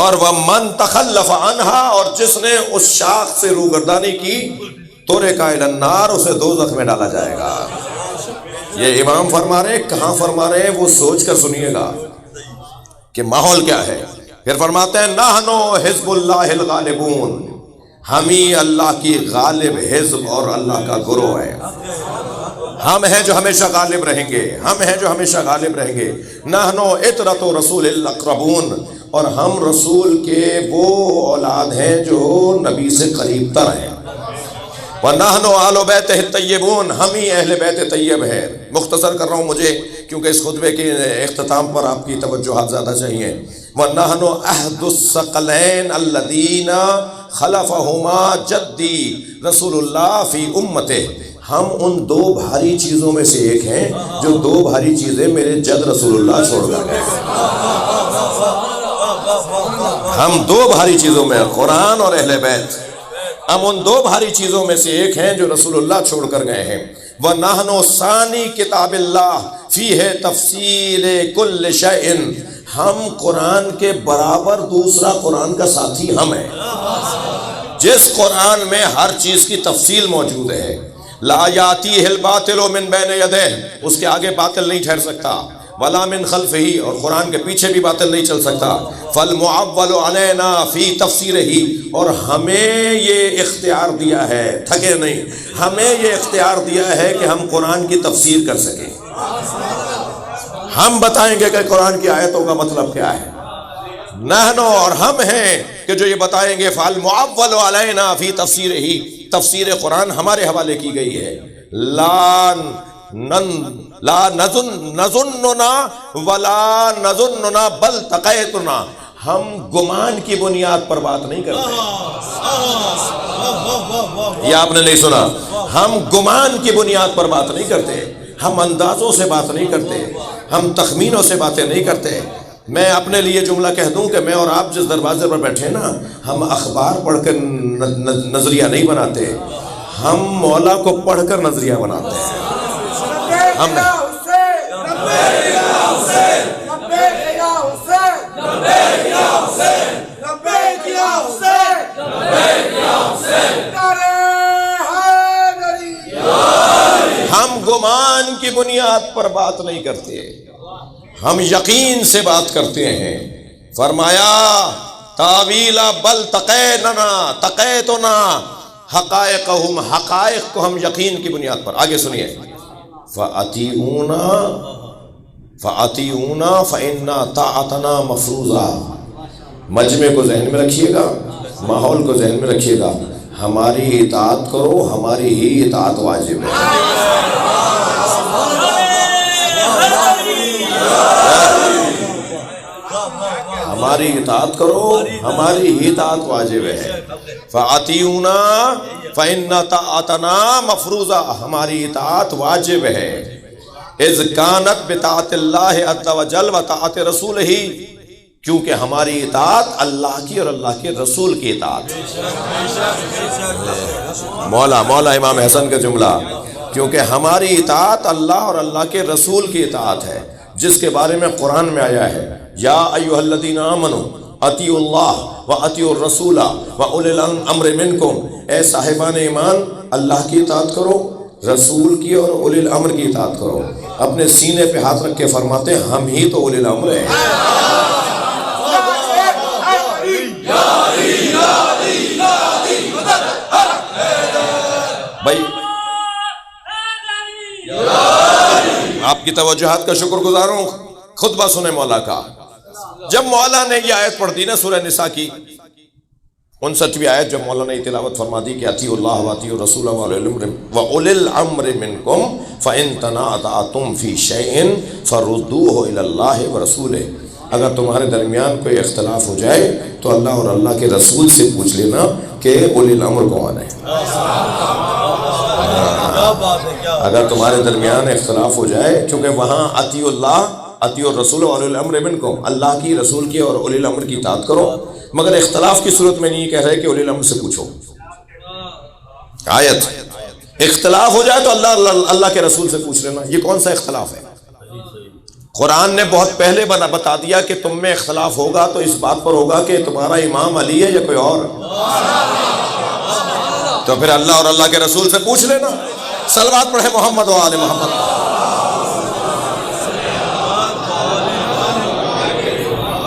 اور وَمَن تَخَلَّفَ عَنْهَا، اور جس نے اس شاخ سے روگردانی کی، تُرِکَ إِلَى النَّارِ، اسے دوزخ میں ڈالا جائے گا۔ یہ امام فرما رہے ہیں، کہاں فرما رہے ہیں وہ سوچ کر سنیے گا کہ ماحول کیا ہے۔ پھر فرماتے ہیں نحنو حزب اللہ الغالبون، ہم ہی اللہ کی غالب حزب اور اللہ کا گروہ ہے، ہم ہیں جو ہمیشہ غالب رہیں گے، ہم ہیں جو ہمیشہ غالب رہیں گے۔ نحنو عطرۃ رسول الاقربون، اور ہم رسول کے وہ اولاد ہیں جو نبی سے قریب تر ہیں۔ وَنَحْنُ آلُ بَيْتِهِ الطَّيِّبُونَ، ہم ہی اہل بیت طیب ہیں۔ مختصر کر رہا ہوں مجھے کیونکہ اس خطبے کے اختتام پر آپ کی توجہات زیادہ چاہیے۔ وَنَحْنُ أَحْدُ الثَّقَلَيْنِ الَّذِينَ خَلَفَهُمَا جَدِّي رسول اللہ فی أُمَّتِهِ، ہم ان دو بھاری چیزوں میں سے ایک ہیں جو دو بھاری چیزیں میرے جد رسول اللہ چھوڑ کر گئے۔ ہم دو بھاری چیزوں میں، قرآن اور اہل بیت، ہم ان دو بھاری چیزوں میں سے ایک ہیں جو رسول اللہ چھوڑ کر گئے ہیں۔ وَنَحْنُ ثَانِي کتاب اللہ فِيهِ تَفْصِيلِ كُلِّ شَيْءٍ، ہم قرآن کے برابر دوسرا قرآن کا ساتھی ہم ہیں، جس قرآن میں ہر چیز کی تفصیل موجود ہے۔ لَا يَأْتِيهِ الْبَاطِلُ مِنْ بَيْنِ يَدَيْهِ، اس کے آگے باطل نہیں ٹھہر سکتا، وَلَا مِنْ خَلْفِهِ، اور قرآن کے پیچھے بھی باطل نہیں چل سکتا۔ فَالْمُعَوَّلُ عَلَيْنَا فِي تَفْسِيرِهِ، اور ہمیں یہ اختیار دیا ہے، تھکے نہیں، ہمیں یہ اختیار دیا ہے کہ ہم قرآن کی تفسیر کر سکیں، ہم بتائیں گے کہ قرآن کی آیتوں کا مطلب کیا ہے۔ نحنو، اور ہم ہیں کہ جو یہ بتائیں گے۔ فَالْمُعَوَّلُ عَلَيْنَا فِي تَفْسِيرِهِ، تفسیر قرآن ہمارے حوالے کی گئی ہے۔ لا نظننا ولا نظننا بل تقیتنا، ہم گمان کی بنیاد پر بات نہیں کرتے، یہ آپ نے نہیں سنا، ہم گمان کی بنیاد پر بات نہیں کرتے، ہم اندازوں سے بات نہیں کرتے، ہم تخمینوں سے باتیں نہیں کرتے۔ میں اپنے لیے جملہ کہہ دوں کہ میں اور آپ جس دروازے پر بیٹھے نا، ہم اخبار پڑھ کر نظریہ نہیں بناتے، ہم مولا کو پڑھ کر نظریہ بناتے ہیں۔ ہم ہم گمان کی بنیاد پر بات نہیں کرتے، ہم یقین سے بات کرتے ہیں۔ فرمایا تاویلا بل تقیتنا حقائقہم، حقائق کو ہم یقین کی بنیاد پر. آگے سنیے فَأَطِيعُونَا فَإِنَّا طَاعَتَنَا مَفْرُوضَةٌ. مجمع کو ذہن میں رکھیے گا، ماحول کو ذہن میں رکھیے گا. ہماری اطاعت کرو، ہماری ہی اطاعت واجب ہے. ہماری اطاعت کرو، ہماری ہی اطاعت واجب ہے. فَأَطِيعُونَا فَإِنَّ طَاعَتَنَا مَفْرُوضَةٌ، ہماری اطاعت واجب ہے. اذ کانت بطاعت اللہ عز وجل و طاعت رسولہ، کیونکہ ہماری اطاعت اللہ کی اور اللہ کے رسول کی اطاعت. مولا امام حسن کا جملہ، کیونکہ ہماری اطاعت اللہ اور اللہ کے رسول کی اطاعت ہے، جس کے بارے میں قرآن میں آیا ہے یا ایھا الذین آمنوا اطیعوا اللہ و اطیعوا الرسول و اولی الامر منکم. اے صاحبان ایمان، اللہ کی اطاعت کرو، رسول کی اور اولی الامر کی اطاعت کرو. اپنے سینے پہ ہاتھ رکھ کے فرماتے ہیں ہم ہی تو اولی الامر ہیں. بھائی آپ کی توجہات کا شکر گزار ہوں. خطبہ سنیں مولا کا. جب مولا نے یہ آیت پڑھ دی نا سورہ نساء کی 59ویں آیت، جب مولا نے تلاوت فرما دی کہ اطیعوا اللہ و اطیعوا الرسول و اولی الامر منکم فإن تنازعتم فی شیء فردوہ الی اللہ ورسولہ. اگر تمہارے درمیان کوئی اختلاف ہو جائے تو اللہ اور اللہ کے رسول سے پوچھ لینا کہ اولی الامر کون ہے. اگر تمہارے درمیان اختلاف ہو جائے، چونکہ وہاں اطیعوا اللہ اطیعوا الرسول و اولی الامر منکم، اللہ کی، رسول کی اور اولی الامر کی اطاعت کرو، مگر اختلاف کی صورت میں نہیں کہہ رہے کہ اولی الامر سے پوچھو. آیت اختلاف ہو جائے تو اللہ کے رسول سے پوچھ لینا. یہ کون سا اختلاف ہے؟ قرآن نے بہت پہلے بتا دیا کہ تم میں اختلاف ہوگا تو اس بات پر ہوگا کہ تمہارا امام علی ہے یا کوئی اور. تو پھر اللہ اور اللہ کے رسول سے پوچھ لینا. صلوات پڑھے محمد و آل محمد.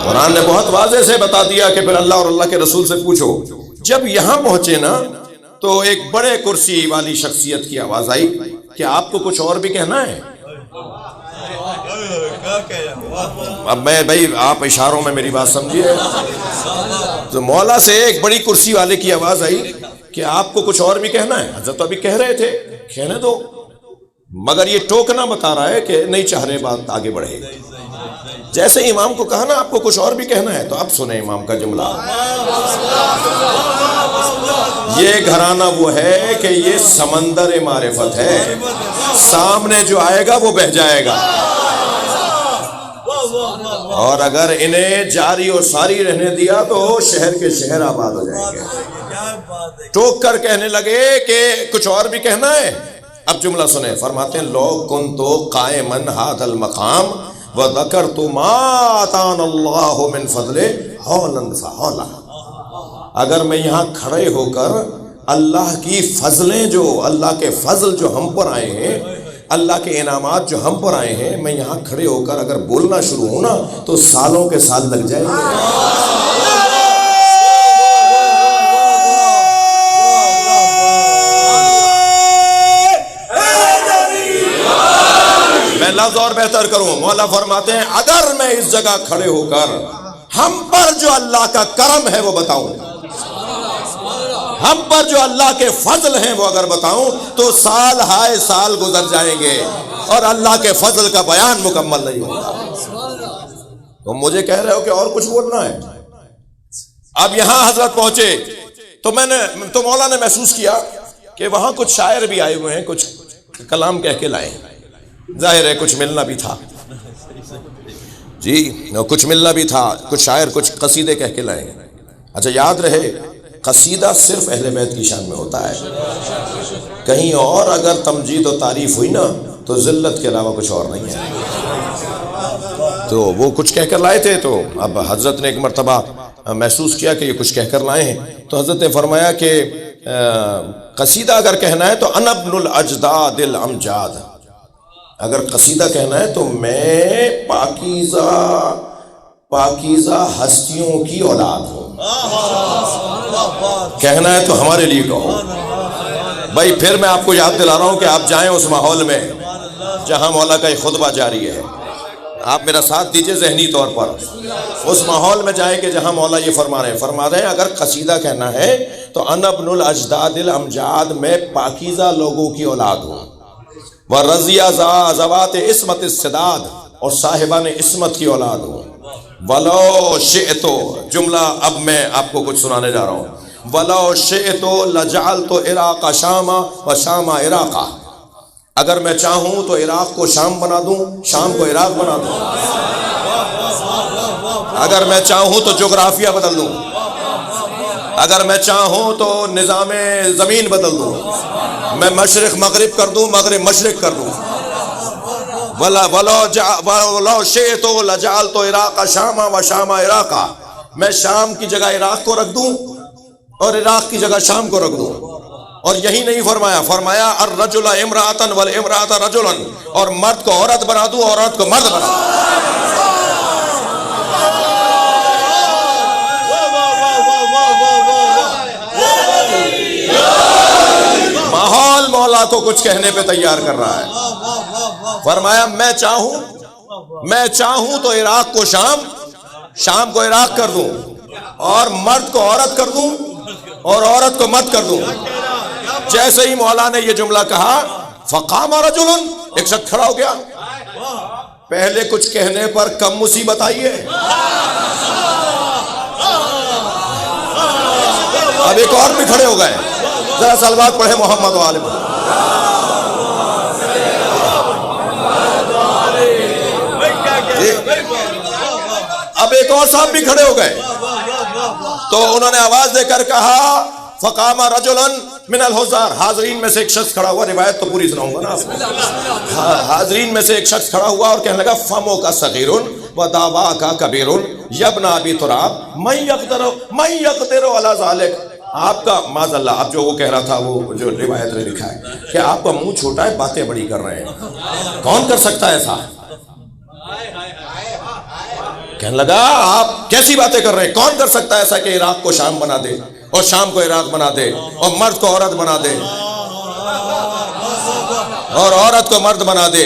قرآن نے بہت واضح سے بتا دیا کہ پھر اللہ اور اللہ کے رسول سے پوچھو. جب یہاں پہنچے نا تو ایک بڑے کرسی والی شخصیت کی آواز آئی کہ آپ کو کچھ اور بھی کہنا ہے. اب میں بھائی آپ اشاروں میں میری بات سمجھیے. تو مولا سے ایک بڑی کرسی والے کی آواز آئی کہ آپ کو کچھ اور بھی کہنا ہے. حضرت ابھی کہہ رہے تھے کہنے دو، مگر یہ ٹوکنا بتا رہا ہے کہ نہیں چاہ رہے بات آگے بڑھے. جیسے امام کو کہا نا آپ کو کچھ اور بھی کہنا ہے، تو اب سنیں امام کا جملہ. یہ گھرانہ وہ ہے کہ یہ سمندر معرفت ہے، سامنے جو آئے گا وہ بہہ جائے گا، اور اگر انہیں جاری اور ساری رہنے دیا تو شہر کے شہر آباد ہو جائیں گے. ٹوک کر کہنے لگے کہ کچھ اور بھی کہنا ہے. اب جملہ سنیں. فرماتے ہیں لو کنت قائما ھذا المقام وذکرت ما آتانا اللہ من فضلہ ہولا فہولا. اگر میں یہاں کھڑے ہو کر اللہ کی فضلیں، جو اللہ کے فضل جو ہم پر آئے ہیں، اللہ کے انعامات جو ہم پر آئے ہیں، میں یہاں کھڑے ہو کر اگر بولنا شروع ہوں نا تو سالوں کے سال لگ جائیں گے. میں لفظ اور بہتر کروں. مولا فرماتے ہیں اگر میں اس جگہ کھڑے ہو کر ہم پر جو اللہ کا کرم ہے وہ بتاؤں، ہم پر جو اللہ کے فضل ہیں وہ اگر بتاؤں تو سال ہائے سال گزر جائیں گے اور اللہ کے فضل کا بیان مکمل نہیں ہوگا. تم مجھے کہہ رہے ہو کہ اور کچھ بولنا ہے. اب یہاں حضرت پہنچے تو مولا نے محسوس کیا کہ وہاں کچھ شاعر بھی آئے ہوئے ہیں، کچھ کلام کہہ کے لائے. ظاہر ہے کچھ ملنا بھی تھا، جی کچھ ملنا بھی تھا. کچھ شاعر کچھ قصیدے کہہ کے لائے. اچھا یاد رہے قصیدہ صرف اہل بیت کی شان میں ہوتا ہے. کہیں اور اگر تمجید و تعریف ہوئی نا تو ذلت کے علاوہ کچھ اور نہیں ہے. تو وہ کچھ کہہ کر لائے تھے. تو اب حضرت نے ایک مرتبہ محسوس کیا کہ یہ کچھ کہہ کر لائے ہیں، تو حضرت نے فرمایا کہ قصیدہ اگر کہنا ہے تو انا ابن الاجداد الامجاد. اگر قصیدہ کہنا ہے تو میں پاکیزہ پاکیزہ ہستیوں کی اولاد ہو۔ کہنا ہے تو ہمارے لیے کہو بھائی۔ پھر میں آپ کو یاد دلا رہا ہوں کہ آپ جائیں اس ماحول میں جہاں مولا کا ایک خطبہ جاری ہے، آپ میرا ساتھ دیجئے ذہنی طور پر۔ اس ماحول میں جائیں کہ جہاں مولا یہ فرما رہے ہیں اگر قصیدہ کہنا ہے تو انا ابن الاجداد الامجاد میں پاکیزہ لوگوں کی اولاد ہوں، ورضیہ ذوات عصمت السداد اور صاحبان عصمت کی اولاد ہوں۔ ولو شئتو، جملہ اب میں آپ کو کچھ سنانے جا رہا ہوں۔ ولو شئتو لجعلت عراق شاما و شام عراقا، اگر میں چاہوں تو عراق کو شام بنا دوں، شام کو عراق بنا دوں۔ اگر میں چاہوں تو جغرافیہ بدل دوں، اگر میں چاہوں تو نظام زمین بدل دوں، میں مشرق مغرب کر دوں، مغرب مشرق کر دوں۔ وَلَوْ شِئْتُ لَجَعَلْتُ عِرَاقَ شَامًا وَشَامَ عِرَاقًا، میں شام کی جگہ عراق کو رکھ دوں اور عراق کی جگہ شام کو رکھ دوں۔ اور یہی نہیں فرمایا الرجل امرأة والامرأة رجلا، اور مرد کو عورت بنا دوں اور عورت کو مرد بنا دوں۔ ماحول مولا کو کچھ کہنے پہ تیار کر رہا ہے۔ فرمایا میں چاہوں تو عراق کو شام، شام کو عراق کر دوں، اور مرد کو عورت کر دوں اور عورت کو مرد کر دوں۔ جیسے ہی مولا نے یہ جملہ کہا فقام رجل، ایک شخص کھڑا ہو گیا۔ پہلے کچھ کہنے پر کم مصیبت آئی ہے، اب ایک اور بھی کھڑے ہو گئے۔ ذرا صلوات پڑھے محمد و آل محمد۔ اب ایک اور صاحب بھی کھڑے ہو گئے تو انہوں نے آواز دے کر کہا فقام رجلا من الحضار، حاضرین میں سے ایک شخص کھڑا ہوا، روایت تو پوری سناؤں گا نا۔ حاضرین میں سے ایک شخص کھڑا ہوا اور کہنے لگا فمو کا صغیر و دعوا کا کبیر یبن ابی تراب من یقدر علی ذلک۔ آپ کا معاذ اللہ، اب جو وہ کہہ رہا تھا، وہ جو روایت نے لکھا ہے کہ آپ کا منہ چھوٹا ہے، باتیں بڑی کر رہے ہیں، کون کر سکتا ہے ایسا؟ کہنے لگا آپ کیسی باتیں کر رہے ہیں، کون کر سکتا ہے ایسا کہ عراق کو شام بنا دے اور شام کو عراق بنا دے اور مرد کو عورت بنا دے اور عورت کو مرد بنا دے۔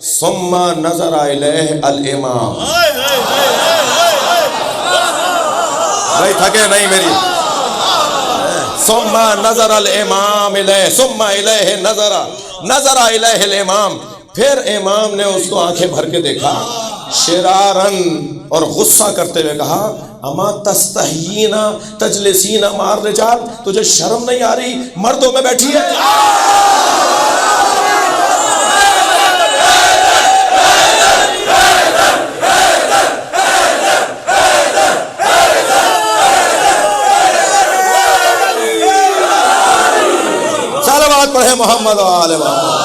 ثم نظر الیہ الامام، بھائی تھکے نہیں میری۔ ثم نظر الامام الیہ، ثم الیہ نظر الیہ الامام، پھر امام نے اس کو آنکھیں بھر کے دیکھا، شرارن، اور غصہ کرتے ہوئے کہا اما تستحیین تجلسین مع الرجال، تجھے شرم نہیں آ رہی مردوں میں بیٹھی ہے؟ صلوات پڑھے محمد و آل محمد۔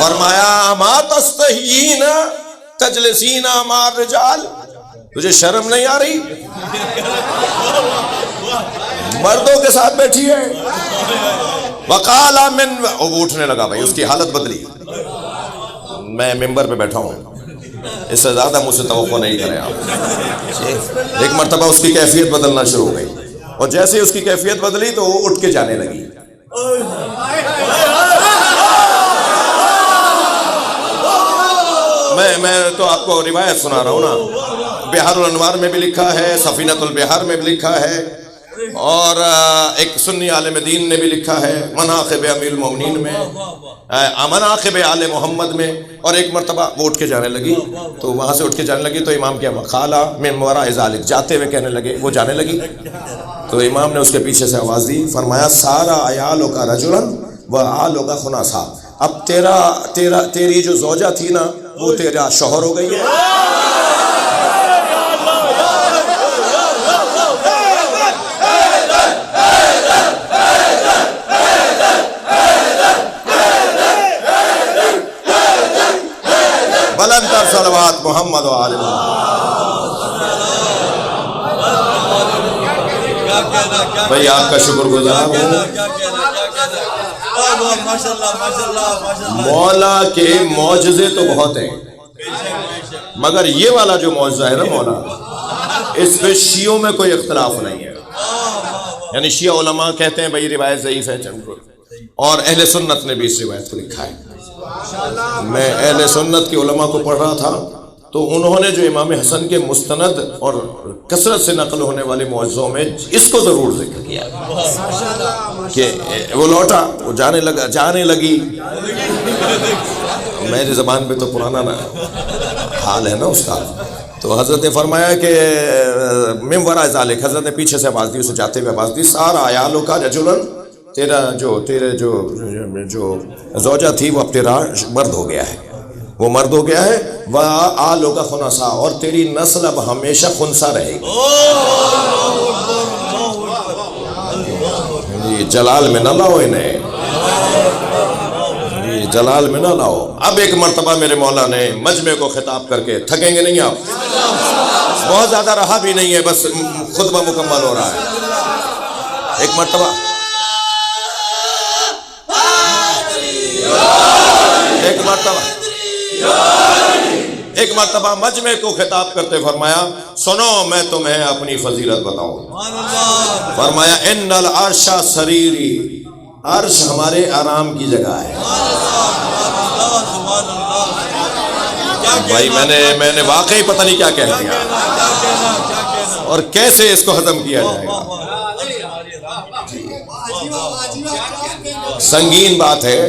فرمایا ما تستحیین تجلسین مع الرجال، تجھے شرم نہیں آ رہی مردوں کے ساتھ بیٹھی ہے؟ وقال من، وہ اٹھنے لگا، بھائی اس کی حالت بدلی۔ میں ممبر پہ بیٹھا ہوں، اس سے زیادہ مجھ سے توقع نہیں کریں آپ۔ ایک مرتبہ اس کی کیفیت بدلنا شروع ہو گئی، اور جیسے ہی اس کی کیفیت بدلی تو وہ اٹھ کے جانے لگی۔ میں تو آپ کو روایت سنا رہا ہوں نا، بحار الانوار میں بھی لکھا ہے، سفینۃ البحار میں بھی لکھا ہے اور ایک سنی عالم دین نے بھی لکھا ہے مناقب امیر المومنین میں، مناقب آل محمد میں، اور ایک مرتبہ وہ اٹھ کے جانے لگی، تو وہاں سے اٹھ کے جانے لگی تو امام کیا خالہ من وراء ذالک، جاتے ہوئے کہنے لگے، وہ جانے لگی تو امام نے اس کے پیچھے سے آواز دی، فرمایا سارا عیالوں کا رجلن و آلوں کا خناسا، اب تیری جو زوجہ تھی نا وہ تیرا شوہر ہو گئی ہے۔ بلندر صلوات محمد و آل محمد۔ بھئی آپ کا شکر گزار ہوں، مولا کے معجزے تو بہت ہیں، مگر یہ والا جو معجزہ ہے نا مولا، اس پہ شیعوں میں کوئی اختلاف نہیں ہے، یعنی شیعہ علماء کہتے ہیں بھئی روایت ضعیف ہے، اور اہل سنت نے بھی اس روایت کو لکھا ہے۔ میں اہل سنت کے علماء کو پڑھ رہا تھا تو انہوں نے جو امام حسن کے مستند اور کثرت سے نقل ہونے والے معجزوں میں اس کو ضرور ذکر کیا کہ وہ لوٹا، وہ جانے لگی، میری زبان پہ تو پرانا حال ہے نا اس کا، تو حضرت نے فرمایا کہ من وراء ذالک، حضرت نے پیچھے سے آواز دی، اسے جاتے ہوئے آواز دی، سارا عیالوں کا رجلن، تیرے جو زوجہ تھی وہ اب تیرا مرد ہو گیا ہے، وہ مرد ہو گیا ہے، وآلوں کا خنسا، اور تیری نسل اب ہمیشہ خنسا رہے گی۔ جلال میں نہ لاؤ انہیں، جلال میں نہ لاؤ۔ اب ایک مرتبہ میرے مولا نے مجمع کو خطاب کر کے، تھکیں گے نہیں آپ، بہت زیادہ رہا بھی نہیں ہے، بس خطبہ مکمل ہو رہا ہے، ایک مرتبہ مجمع کو خطاب کرتے فرمایا، سنو میں تمہیں اپنی فضیلت بتاؤں۔ فرمایا ان العرش سریری، عرش ہمارے آرام کی جگہ ہے۔ بھائی میں نے واقعی پتہ نہیں کیا کہہ دیا اور کیسے اس کو ختم کیا جائے گا، سنگین بات ہے،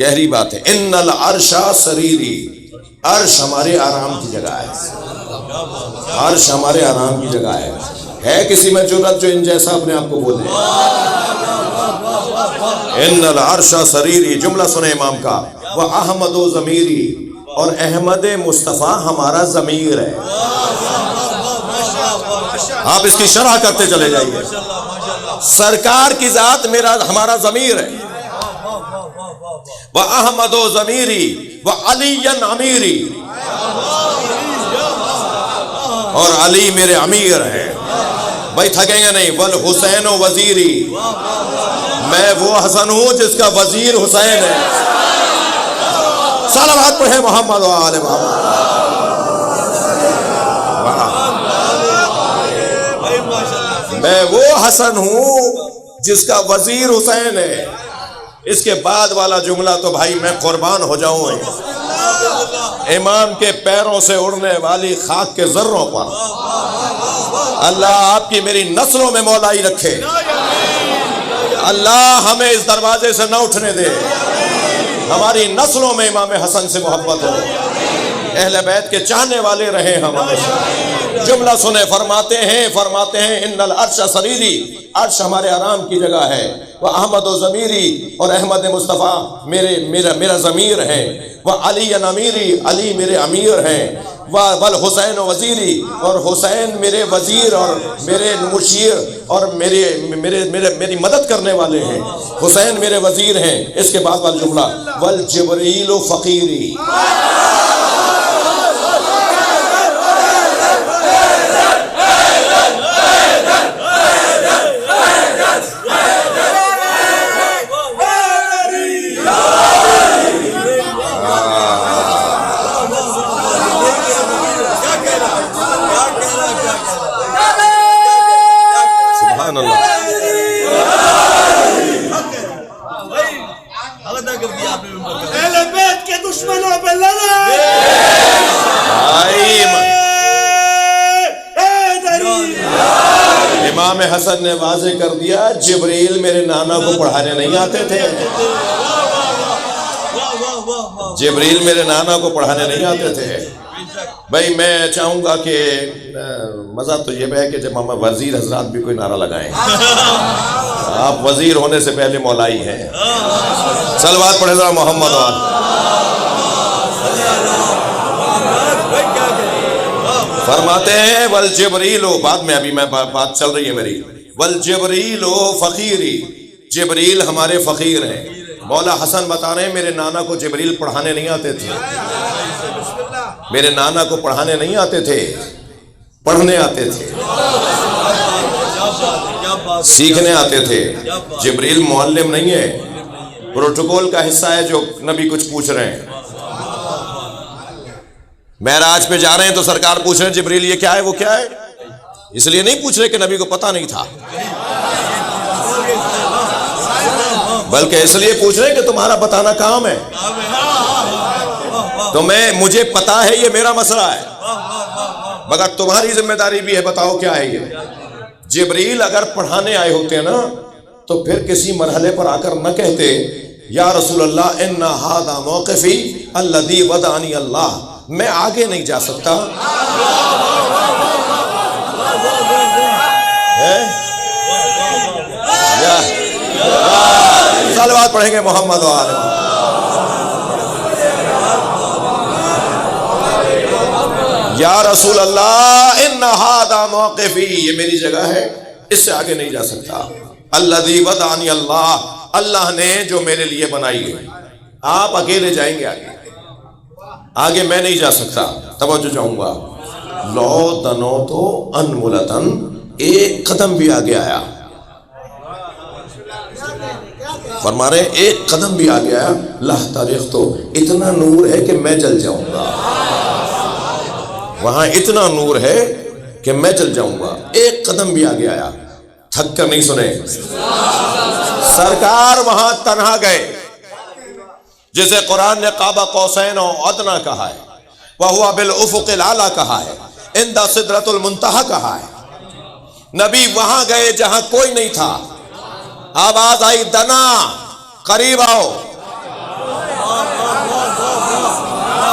گہری بات ہے۔ ان العرش سریری، عرش ہمارے آرام کی جگہ ہے، عرش ہمارے آرام کی جگہ ہے کسی میں جرأت جو ان جیسا اپنے آپ کو بولے؟ ان العرش سریری، جملہ سنے امام کا، وہ احمد و ضمیری، اور احمد مصطفیٰ ہمارا ضمیر ہے۔ آپ اس کی شرح کرتے چلے جائیے، سرکار کی ذات ہمارا ضمیر ہے، وَأَحْمَدُ ضَمِيرِي وَعَلِيًّا أَمِيرِي، اور علی میرے امیر ہیں۔ بھائی تھکیں گے نہیں، وَالْحُسَيْنُ وَزِيرِي، میں وہ حسن ہوں جس کا وزیر حسین ہے۔ صلوات پڑھے محمد و آل محمد۔ میں وہ حسن ہوں جس کا وزیر حسین ہے۔ اس کے بعد والا جملہ تو بھائی میں قربان ہو جاؤں، امام کے پیروں سے اڑنے والی خاک کے ذروں پر اللہ آپ کی میری نسلوں میں مولائی رکھے، اللہ ہمیں اس دروازے سے نہ اٹھنے دے، ہماری نسلوں میں امام حسن سے محبت ہو، اہل بیت کے چاہنے والے رہیں ہم ہمیشہ۔ جملہ سنے، فرماتے ہیں ان العرش سریری، عرش ہمارے آرام کی جگہ ہے، وہ احمد و ضمیری، اور احمد مصطفیٰ میرا ضمیر ہے، وہ علی امیری، علی میرے امیر ہیں، والحسین وزیری، اور حسین میرے وزیر اور میرے مشیر اور میری مدد کرنے والے ہیں، حسین میرے وزیر ہیں۔ اس کے بعد والا جملہ، والجبریل فقیری، اہل بیت کے دشمنوں پہ لڑا امام حسن نے واضح کر دیا جبریل میرے نانا کو پڑھانے نہیں آتے تھے، جبریل میرے نانا کو پڑھانے نہیں آتے تھے۔ بھائی میں چاہوں گا کہ مزہ تو یہ ہے کہ جب ہم وزیر حضرات بھی کوئی نعرہ لگائیں، آپ وزیر ہونے سے پہلے مولائی ہیں۔ صلوات پڑھے ذرا محمد وآل۔ فرماتے ہیں والجبریل، بعد میں ابھی میں بات چل رہی ہے میری، والجبریل فقیری، جبریل ہمارے فقیر ہیں۔ مولا حسن بتا رہے ہیں میرے نانا کو جبریل پڑھانے نہیں آتے تھے، میرے نانا کو پڑھانے نہیں آتے تھے، پڑھنے آتے تھے، سیکھنے آتے تھے۔ جبریل معلم نہیں ہے، پروٹوکول کا حصہ ہے جو نبی کچھ پوچھ رہے ہیں۔ معراج پہ جا رہے ہیں تو سرکار پوچھ رہے ہیں جبریل یہ کیا ہے وہ کیا ہے، اس لیے نہیں پوچھ رہے کہ نبی کو پتہ نہیں تھا، بلکہ اس لیے پوچھ رہے ہیں کہ تمہارا بتانا کام ہے، تو مجھے پتا ہے یہ میرا مسئلہ ہے، مگر تمہاری ذمہ داری بھی ہے، بتاؤ کیا ہے یہ۔ جبریل اگر پڑھانے آئے ہوتے ہیں نا تو پھر کسی مرحلے پر آ کر نہ کہتے یا رسول اللہ ان ھذا موقفی الذی ودعنی اللہ، میں آگے نہیں جا سکتا، صلوات پڑھیں گے محمد وآلہ۔ یا رسول اللہ ان ھذا موقفی، یہ میری جگہ ہے، اس سے آگے نہیں جا سکتا۔ الذی ودعنی اللہ، اللہ نے جو میرے لیے بنائی ہے، آپ اکیلے جائیں گے آگے میں نہیں جا سکتا۔ توجہ چاہوں گا، لو دنو تو انملتن، ایک قدم بھی آگے آیا، فرما رہے ہیں ایک قدم بھی آگے آیا، لہترق تو اتنا نور ہے کہ میں جل جاؤں گا، وہاں اتنا نور ہے کہ میں جل جاؤں گا۔ ایک قدم بھی آگے آیا، تھک کر نہیں سنے، سرکار وہاں تنہا گئے، جسے قرآن نے قاب قوسین و ادنیٰ کہا ہے، وَهُوَ بِالْأُفُقِ الْأَعْلَىٰ کہا ہے، عِنْدَ سِدْرَةُ الْمُنْتَهَىٰ کہا ہے۔ نبی وہاں گئے جہاں کوئی نہیں تھا، آواز آئی دنا، قریب آؤ،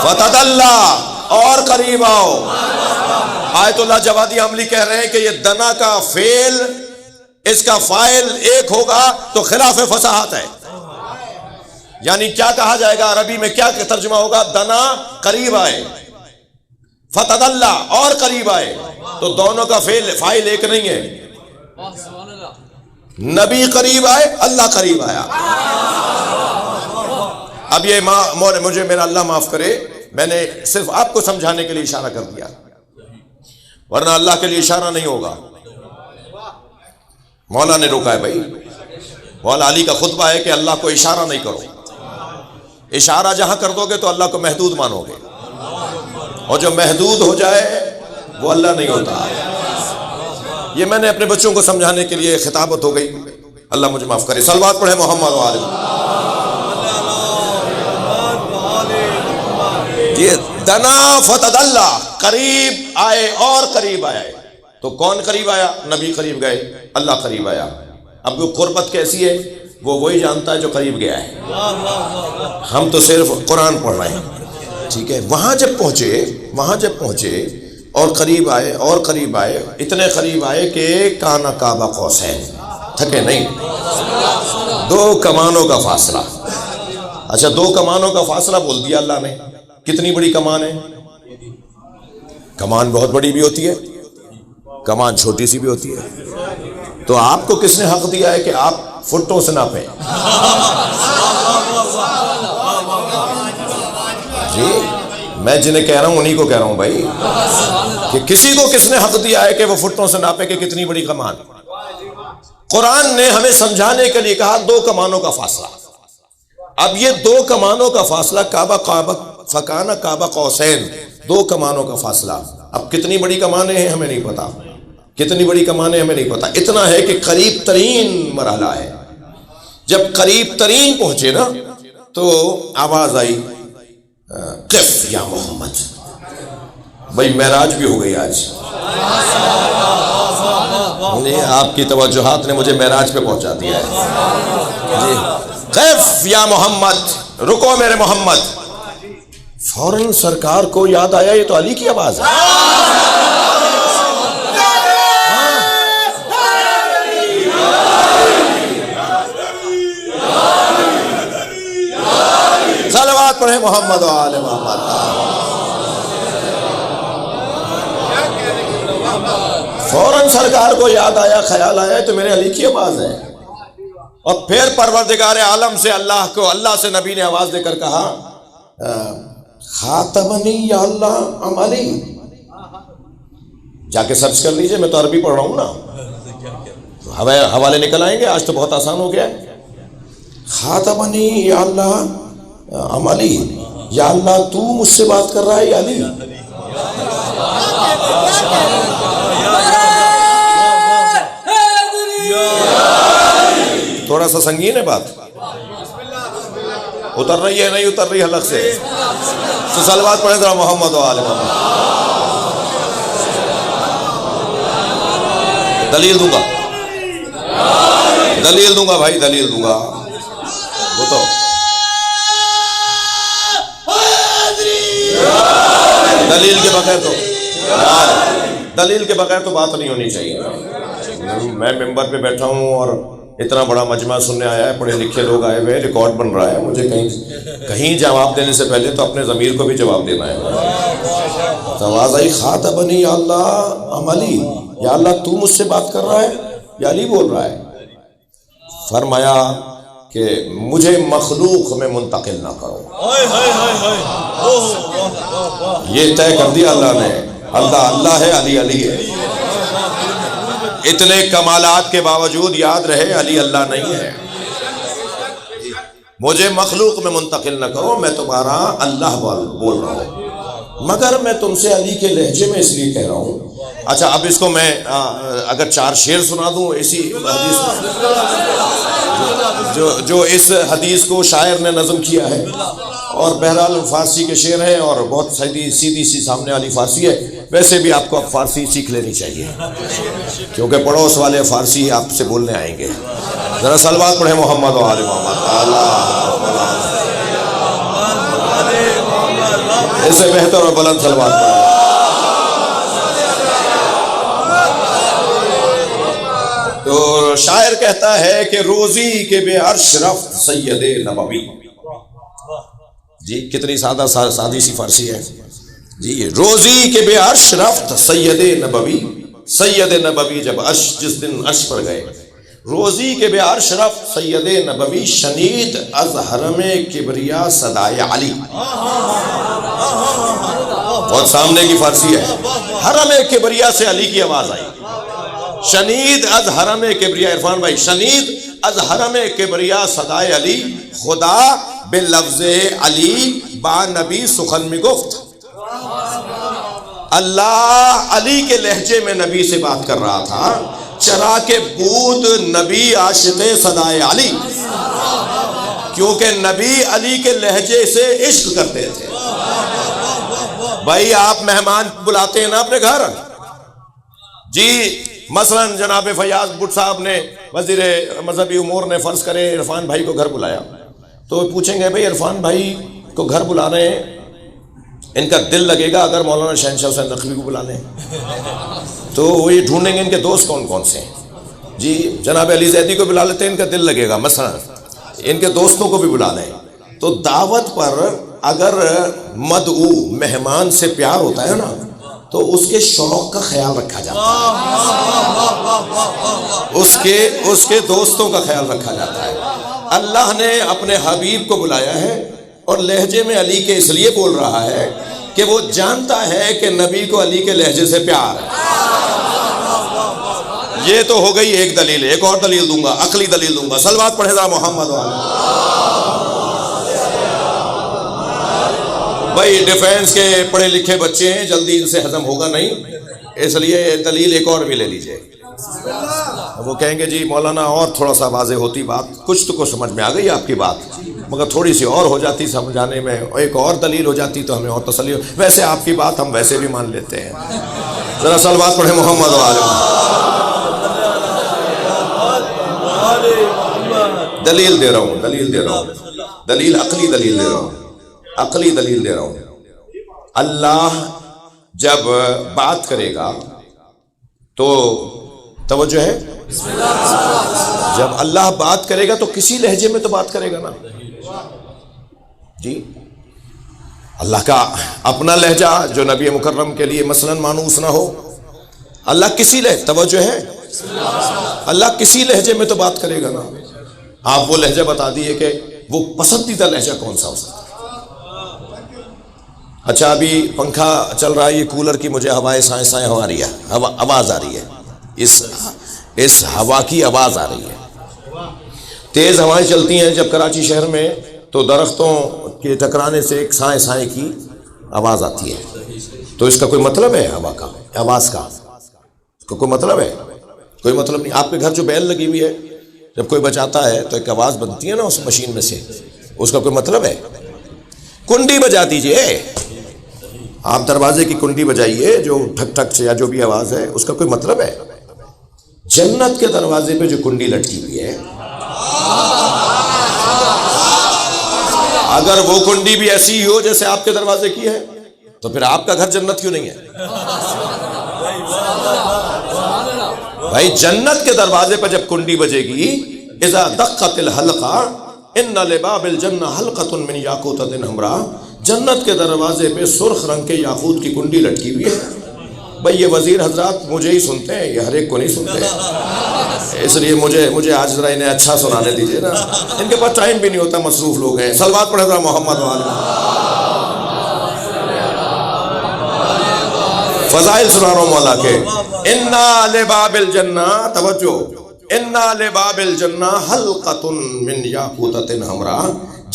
فَتَدَلَّا، اور قریب آؤ۔ آیت اللہ جوادی عملی کہہ رہے ہیں کہ یہ دنا کا فعل، اس کا فاعل ایک ہوگا تو خلاف فصاحت ہے، یعنی کیا کہا جائے گا عربی میں، کیا ترجمہ ہوگا؟ دنا قریب آئے، فتدلّا اور قریب آئے، تو دونوں کا فاعل ایک نہیں ہے، نبی قریب آئے، اللہ قریب آیا۔ اب یہ مجھے میرا اللہ معاف کرے، میں نے صرف آپ کو سمجھانے کے لیے اشارہ کر دیا، ورنہ اللہ کے لیے اشارہ نہیں ہوگا۔ مولا نے روکا ہے بھائی، مولا علی کا خطبہ ہے کہ اللہ کو اشارہ نہیں کرو، اشارہ جہاں کر دو گے تو اللہ کو محدود مانو گے، اور جو محدود ہو جائے وہ اللہ نہیں ہوتا۔ یہ میں نے اپنے بچوں کو سمجھانے کے لیے خطابت ہو گئی، اللہ مجھے معاف کرے۔ صلوات پڑھے محمد وآلہ۔ یہ دنا فتدلّا، قریب آئے اور قریب آئے، تو کون قریب آیا؟ نبی قریب گئے، اللہ قریب آیا۔ اب وہ قربت کیسی ہے وہ وہی جانتا ہے جو قریب گیا ہے، ہم تو صرف قرآن پڑھ رہے ہیں، ٹھیک ہے۔ وہاں جب پہنچے اور قریب آئے اور قریب آئے، اتنے قریب آئے کہ کانا کعبہ قوسین، تھکے نہیں، 2 کمانوں کا فاصلہ۔ اچھا 2 کمانوں کا فاصلہ بول دیا اللہ نے، کتنی بڑی کمان ہے؟ کمان بہت بڑی بھی ہوتی ہے، کمان چھوٹی سی بھی ہوتی ہے، تو آپ کو کس نے حق دیا ہے کہ آپ فٹوں سے ناپیں؟ جی میں جنہیں کہہ رہا ہوں انہی کو کہہ رہا ہوں بھائی، کہ کسی کو کس نے حق دیا ہے کہ وہ فٹوں سے ناپے کہ کتنی بڑی کمان؟ قرآن نے ہمیں سمجھانے کے لیے کہا 2 کمانوں کا فاصلہ۔ اب یہ 2 کمانوں کا فاصلہ کعبہ فکانہ کعبہ قوسین، 2 کمانوں کا فاصلہ۔ اب کتنی بڑی کمانیں ہیں ہمیں نہیں پتا، کتنی بڑی کمانیں ہمیں نہیں پتا، اتنا ہے کہ قریب ترین مرحلہ ہے۔ جب قریب ترین پہنچے نا تو آواز آئی قف یا محمد۔ بھائی معراج بھی ہو گئی آج، آپ کی توجہات نے مجھے معراج پہ پہنچا دیا ہے جی. قف یا محمد، رکو میرے محمد. فوراً سرکار کو یاد آیا یہ تو علی کی آواز ہے. صلوات پڑھیں محمد و آل محمد. فوراً سرکار کو یاد آیا، خیال آیا تو میرے علی کی آواز ہے. اور پھر پروردگار عالم سے اللہ سے نبی نے آواز دے کر کہا خاتمنی یا اللہ ام علی. جا کے سرچ کر لیجئے، میں تو عربی پڑھ رہا ہوں نا، حوالے نکل آئیں گے. آج تو بہت آسان ہو گیا. خاتمنی یا اللہ ام علی، یا اللہ تو مجھ سے بات کر رہا ہے یا علی؟ تھوڑا سا سنگین ہے بات، اتر رہی ہے نہیں اتر رہی حلق سے. تو صلوات پڑھیں ذرا محمد و آل محمد. دلیل دوں گا، دلیل دوں گا بھائی، دلیل دوں گا. وہ تو دلیل کے بغیر تو بات نہیں ہونی چاہیے. میں ممبر پہ بیٹھا ہوں اور اتنا بڑا مجمع سننے آیا ہے، پڑھے لکھے لوگ آئے ہوئے، ریکارڈ بن رہا ہے. مجھے کہیں جواب دینے سے پہلے تو اپنے ضمیر کو بھی جواب دینا ہے. تو آواز آئی خاتمنی یا اللہ ام علی، یا اللہ تو مجھ سے بات کر رہا ہے یا علی بول رہا ہے؟ فرمایا کہ مجھے مخلوق میں منتقل نہ کرو. یہ طے کر دیا اللہ نے، اللہ اللہ ہے، علی علی ہے. اتنے کمالات کے باوجود یاد رہے علی اللہ نہیں ہے. مجھے مخلوق میں منتقل نہ کرو، میں تمہارا اللہ بول رہا ہوں، مگر میں تم سے علی کے لہجے میں اس لیے کہہ رہا ہوں. اچھا اب اس کو میں اگر 4 شعر سنا دوں اسی حدیث جو اس حدیث کو شاعر نے نظم کیا ہے، اور بہرحال فارسی کے شعر ہیں اور بہت سیدھی سی سامنے والی فارسی ہے. ویسے بھی آپ کو اب فارسی سیکھ لینی چاہیے کیونکہ پڑوس والے فارسی آپ سے بولنے آئیں گے. ذرا صلوات پڑھیں محمد و آل محمد. اس سے بہتر اور بلند صلوات پڑھیں. تو شاعر کہتا ہے کہ روزی کے بے عرش رفت سید نبوی. جی کتنی سادی سی فارسی ہے جی. روزی کے بے عرش رفت سید نبوی، سید نبوی جب جس دن عرش پر گئے. روزی کے بے عرش رفت سید نبوی، شنید از حرم کبریا صدائے علی. بہت سامنے کی فارسی ہے. حرم کبریا سے علی کی آواز آئی. شنید از حرم کبریا، عرفان بھائی، شنید از حرم کبریا صدائے علی، خدا بے لفظ علی با نبی سخن میں گفت. اللہ علی کے لہجے میں نبی سے بات کر رہا تھا. چرا کے بود نبی عاشق صدائے علی، کیونکہ نبی علی کے لہجے سے عشق کرتے تھے. بھائی آپ مہمان بلاتے ہیں نا اپنے گھر جی، مثلا جناب فیاض بٹ صاحب نے، وزیر مذہبی امور نے، فرض کرے عرفان بھائی کو گھر بلایا، تو پوچھیں گے بھائی عرفان بھائی کو گھر بلا رہے ہیں، ان کا دل لگے گا اگر مولانا شہنشاہ حسین نقوی کو بلا لیں؟ تو وہ یہ ڈھونڈیں گے ان کے دوست کون کون سے ہیں جی. جناب علی زیدی کو بلا لیتے ہیں، ان کا دل لگے گا. مثلا ان کے دوستوں کو بھی بلا لیں. تو دعوت پر اگر مدعو مہمان سے پیار ہوتا ہے نا تو اس کے شوق کا خیال رکھا جاتا ہے، اس کے دوستوں کا خیال رکھا جاتا ہے. اللہ نے اپنے حبیب کو بلایا ہے اور لہجے میں علی کے اس لیے بول رہا ہے کہ وہ جانتا ہے کہ نبی کو علی کے لہجے سے پیار ہے. یہ تو ہو گئی ایک دلیل. ایک اور دلیل دوں گا، عقلی دلیل دوں گا. صلوات پڑھے ذرا محمد بھائی. ڈیفینس کے پڑھے لکھے بچے ہیں، جلدی ان سے ہضم ہوگا نہیں، اس لیے دلیل ایک اور بھی لے لیجئے. وہ کہیں گے جی مولانا اور تھوڑا سا واضح ہوتی بات، کچھ تو کو سمجھ میں آ گئی آپ کی بات، مگر تھوڑی سی اور ہو جاتی سمجھانے میں، ایک اور دلیل ہو جاتی تو ہمیں اور تسلی ہو. ویسے آپ کی بات ہم ویسے بھی مان لیتے ہیں. ذرا صلوات پڑھیں محمد و آل محمد. دلیل دے رہا ہوں، دلیل عقلی دلیل دے رہا ہوں، عقلی دلیل دے رہا ہوں۔ اللہ جب بات کرے گا تو توجہ ہے، جب اللہ بات کرے گا تو کسی لہجے میں تو بات کرے گا نا جی۔ اللہ کا اپنا لہجہ جو نبی مکرم کے لیے مثلاً مانوس نہ ہو، اللہ کسی توجہ ہے، اللہ کسی لہجے میں تو بات کرے گا نا۔ آپ وہ لہجہ بتا دیے کہ وہ پسندیدہ لہجہ کون سا ہو سکتا ہے۔ اچھا ابھی پنکھا چل رہا ہے، یہ کولر کی مجھے ہوائیں سائیں سائیں ہوا رہی ہے، آواز آ رہی ہے، اس ہوا کی آواز آ رہی ہے۔ تیز ہوائیں چلتی ہیں جب کراچی شہر میں تو درختوں کے ٹکرانے سے ایک سائیں سائیں کی آواز آتی ہے، تو اس کا کوئی مطلب ہے؟ ہوا کا آواز کا اس کا کوئی مطلب ہے؟ کوئی مطلب نہیں۔ آپ کے گھر جو بیل لگی ہوئی ہے، جب کوئی بجاتا ہے تو ایک آواز بنتی ہے نا اس مشین میں سے، اس کا کوئی مطلب ہے؟ کنڈی بجا دیجئے، آپ دروازے کی کنڈی بجائیے، جو ٹھک ٹھک سے یا جو بھی آواز ہے اس کا کوئی مطلب ہے؟ جنت کے دروازے پہ جو کنڈی لٹکی ہوئی ہے، اگر وہ کنڈی بھی ایسی ہی ہو جیسے آپ کے دروازے کی ہے تو پھر آپ کا گھر جنت کیوں نہیں ہے؟ بھائی جنت کے دروازے پہ جب کنڈی بجے گی، اذا دقت الحلقہ ان لباب الجنہ حلقۃ من یاقوتۃ حمراء، جنت کے دروازے پہ سرخ رنگ کے یاقوت کی کنڈی لٹکی ہوئی ہے۔ بھائی یہ وزیر حضرات مجھے ہی سنتے ہیں، یہ ہر ایک کو نہیں سنتے، اس لیے مجھے آج ذرا انہیں اچھا سنانے دیجیے نا، ان کے پاس ٹائم بھی نہیں ہوتا، مصروف لوگ ہیں۔ صلوات پڑھے ذرا محمد وعلی۔ فضائل سنا رہا ہوں مولا کے، انا لباب الجنہ، توجہ، انا لباب الجنہ حلقۃ من یاقوتۃ حمراء،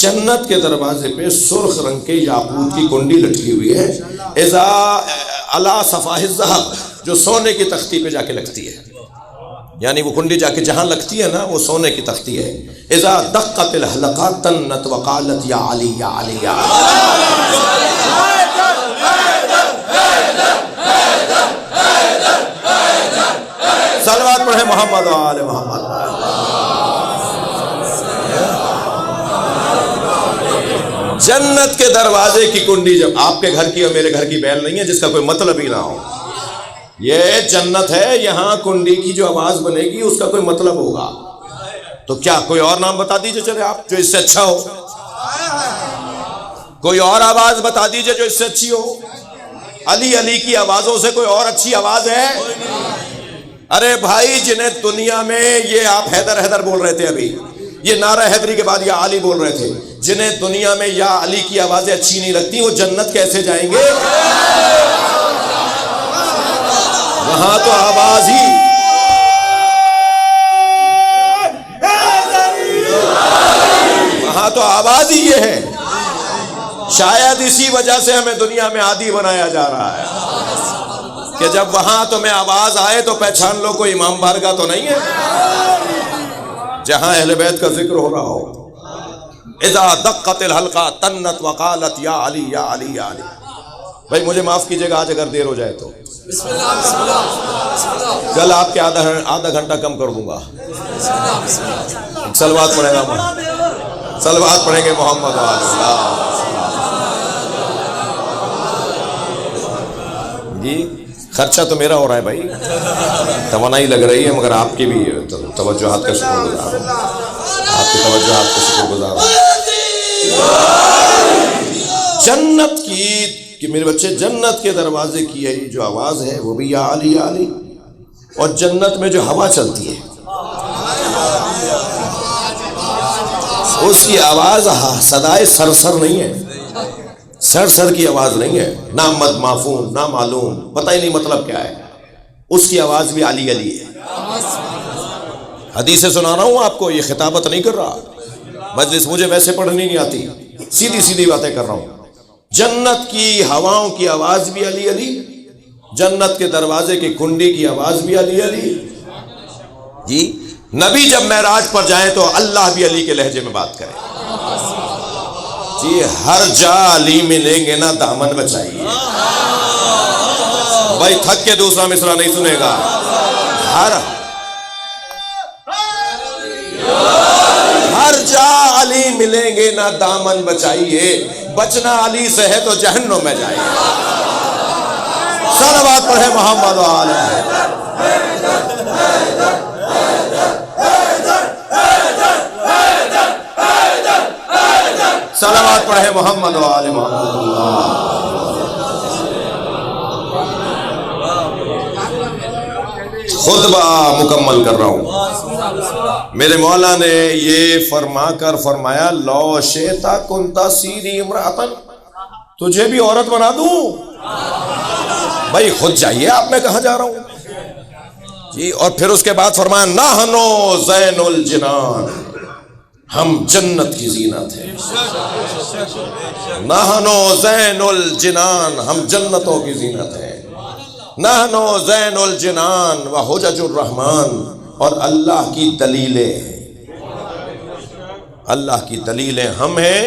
جنت کے دروازے پہ سرخ رنگ کے یاقوت کی کنڈی لٹکی ہوئی ہے، اذا علی صفاح الذہب، جو سونے کی تختی پہ جا کے لگتی ہے، یعنی وہ کنڈی جا کے جہاں لگتی ہے نا وہ سونے کی تختی ہے۔ اذا دقت الحلقہ تنت وقالت یا علی یا علی یا صلوات پڑھے محمد و آل محمد۔ جنت کے دروازے کی کنڈی، جب آپ کے گھر کی اور میرے گھر کی بیل نہیں ہے جس کا کوئی مطلب ہی نہ ہو، یہ جنت ہے، یہاں کنڈی کی جو آواز بنے گی اس کا کوئی مطلب ہوگا، تو کیا کوئی اور نام بتا دیجئے چلے آپ جو اس سے اچھا ہو، کوئی اور آواز بتا دیجئے جو اس سے اچھی ہو۔ علی علی کی آوازوں سے کوئی اور اچھی آواز ہے؟ ارے بھائی جنہیں دنیا میں، یہ آپ حیدر حیدر بول رہے تھے ابھی، یہ نعرہ حیدری کے بعد یا علی بول رہے تھے، جنہیں دنیا میں یا علی کی آوازیں اچھی نہیں لگتی وہ جنت کیسے جائیں گے؟ وہاں تو آواز ہی، وہاں تو آواز ہی یہ ہے۔ شاید اسی وجہ سے ہمیں دنیا میں عادی بنایا جا رہا ہے کہ جب وہاں تمہیں آواز آئے تو پہچان لو کوئی امام بارگاہ تو نہیں ہے، جہاں اہل بیت کا ذکر ہو رہا ہو۔ اذا دقت الحلقہ تنت وقالت یا علی یا علی یا علی۔ بھائی مجھے معاف کیجئے گا آج اگر دیر ہو جائے تو، کل آپ کے آدھا گھنٹہ کم کر دوں گا۔ صلوات پڑھے گا، صلوات پڑھیں گے محمد وعلی۔ جی خرچہ تو میرا ہو رہا ہے بھائی، توانائی لگ رہی ہے، مگر آپ کی بھی توجہات کا شکر گزار ہوں، آپ کی توجہات کا شکر گزار ہوں۔ جنت کی کہ میرے بچے، جنت کے دروازے کی ہے جو آواز ہے وہ بھی یا علی یا علی، اور جنت میں جو ہوا چلتی ہے اس کی آواز صدائے سرسر نہیں ہے، سر کی آواز نہیں ہے، نہ مد معفون نہ معلوم، پتہ ہی نہیں مطلب کیا ہے، اس کی آواز بھی علی علی ہے۔ حدیثیں سنا رہا ہوں آپ کو، یہ خطابت نہیں کر رہا، مجلس مجھے ویسے پڑھنی نہیں آتی، سیدھی سیدھی باتیں کر رہا ہوں۔ جنت کی ہواؤں کی آواز بھی علی علی، جنت کے دروازے کی کنڈی کی آواز بھی علی علی۔ جی نبی جب معراج پر جائیں تو اللہ بھی علی کے لہجے میں بات کرے۔ جی ہر جا علی ملیں گے نا دامن بچائیے، بھائی تھک کے دوسرا مصرع نہیں سنے گا، ہر علی ملیں گے نہ دامن بچائیے، بچنا علی سے ہے تو جہنم میں جائیے۔ صلوات پڑھے محمد و آل صلوات پڑھے محمد و آل محمد۔ خطبہ مکمل کر رہا ہوں۔ میرے مولا نے یہ فرما کر فرمایا لو شئتا کنتا سیری امرأتن، تجھے بھی عورت بنا دوں؟ بھائی خود جائیے، آپ میں کہاں جا رہا ہوں جی۔ اور پھر اس کے بعد فرمایا نحنو زین الجنان، ہم جنت کی زینت ہیں۔ نحنو زین الجنان، ہم جنتوں کی زینت ہیں۔ نحنو زین الجنان و حجج الرحمن، اور اللہ کی دلیلیں، اللہ کی دلیلیں ہم ہیں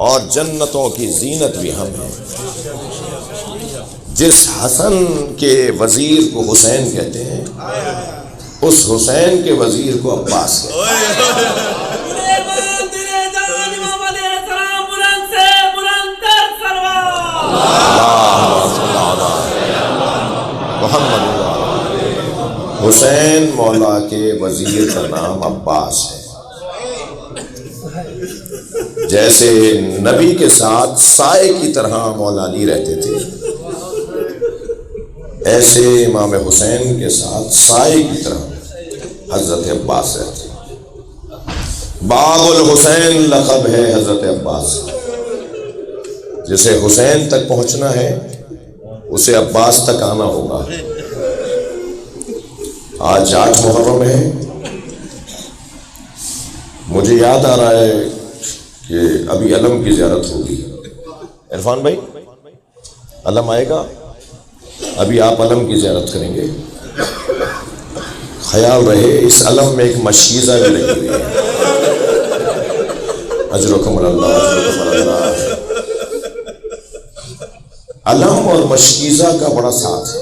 اور جنتوں کی زینت بھی ہم ہیں۔ جس حسن کے وزیر کو حسین کہتے ہیں، اس حسین کے وزیر کو عباس کہتے ہیں۔ حسین مولا کے وزیر کا نام عباس ہے۔ جیسے نبی کے ساتھ سائے کی طرح مولا علی رہتے تھے، ایسے امام حسین کے ساتھ سائے کی طرح حضرت عباس رہتے۔ باب الحسین لقب ہے حضرت عباس، جسے حسین تک پہنچنا ہے اسے عباس تک آنا ہوگا۔ آج 8 محرم ہے، مجھے یاد آ رہا ہے کہ ابھی علم کی زیارت ہوگی۔ عرفان بھائی علم آئے گا، ابھی آپ علم کی زیارت کریں گے۔ خیال رہے اس علم میں ایک مشیزہ بھی لگی ہوئی ہے۔ اجرکم اللہ، اجرکم اللہ۔ علم اور مشیزہ کا بڑا ساتھ ہے،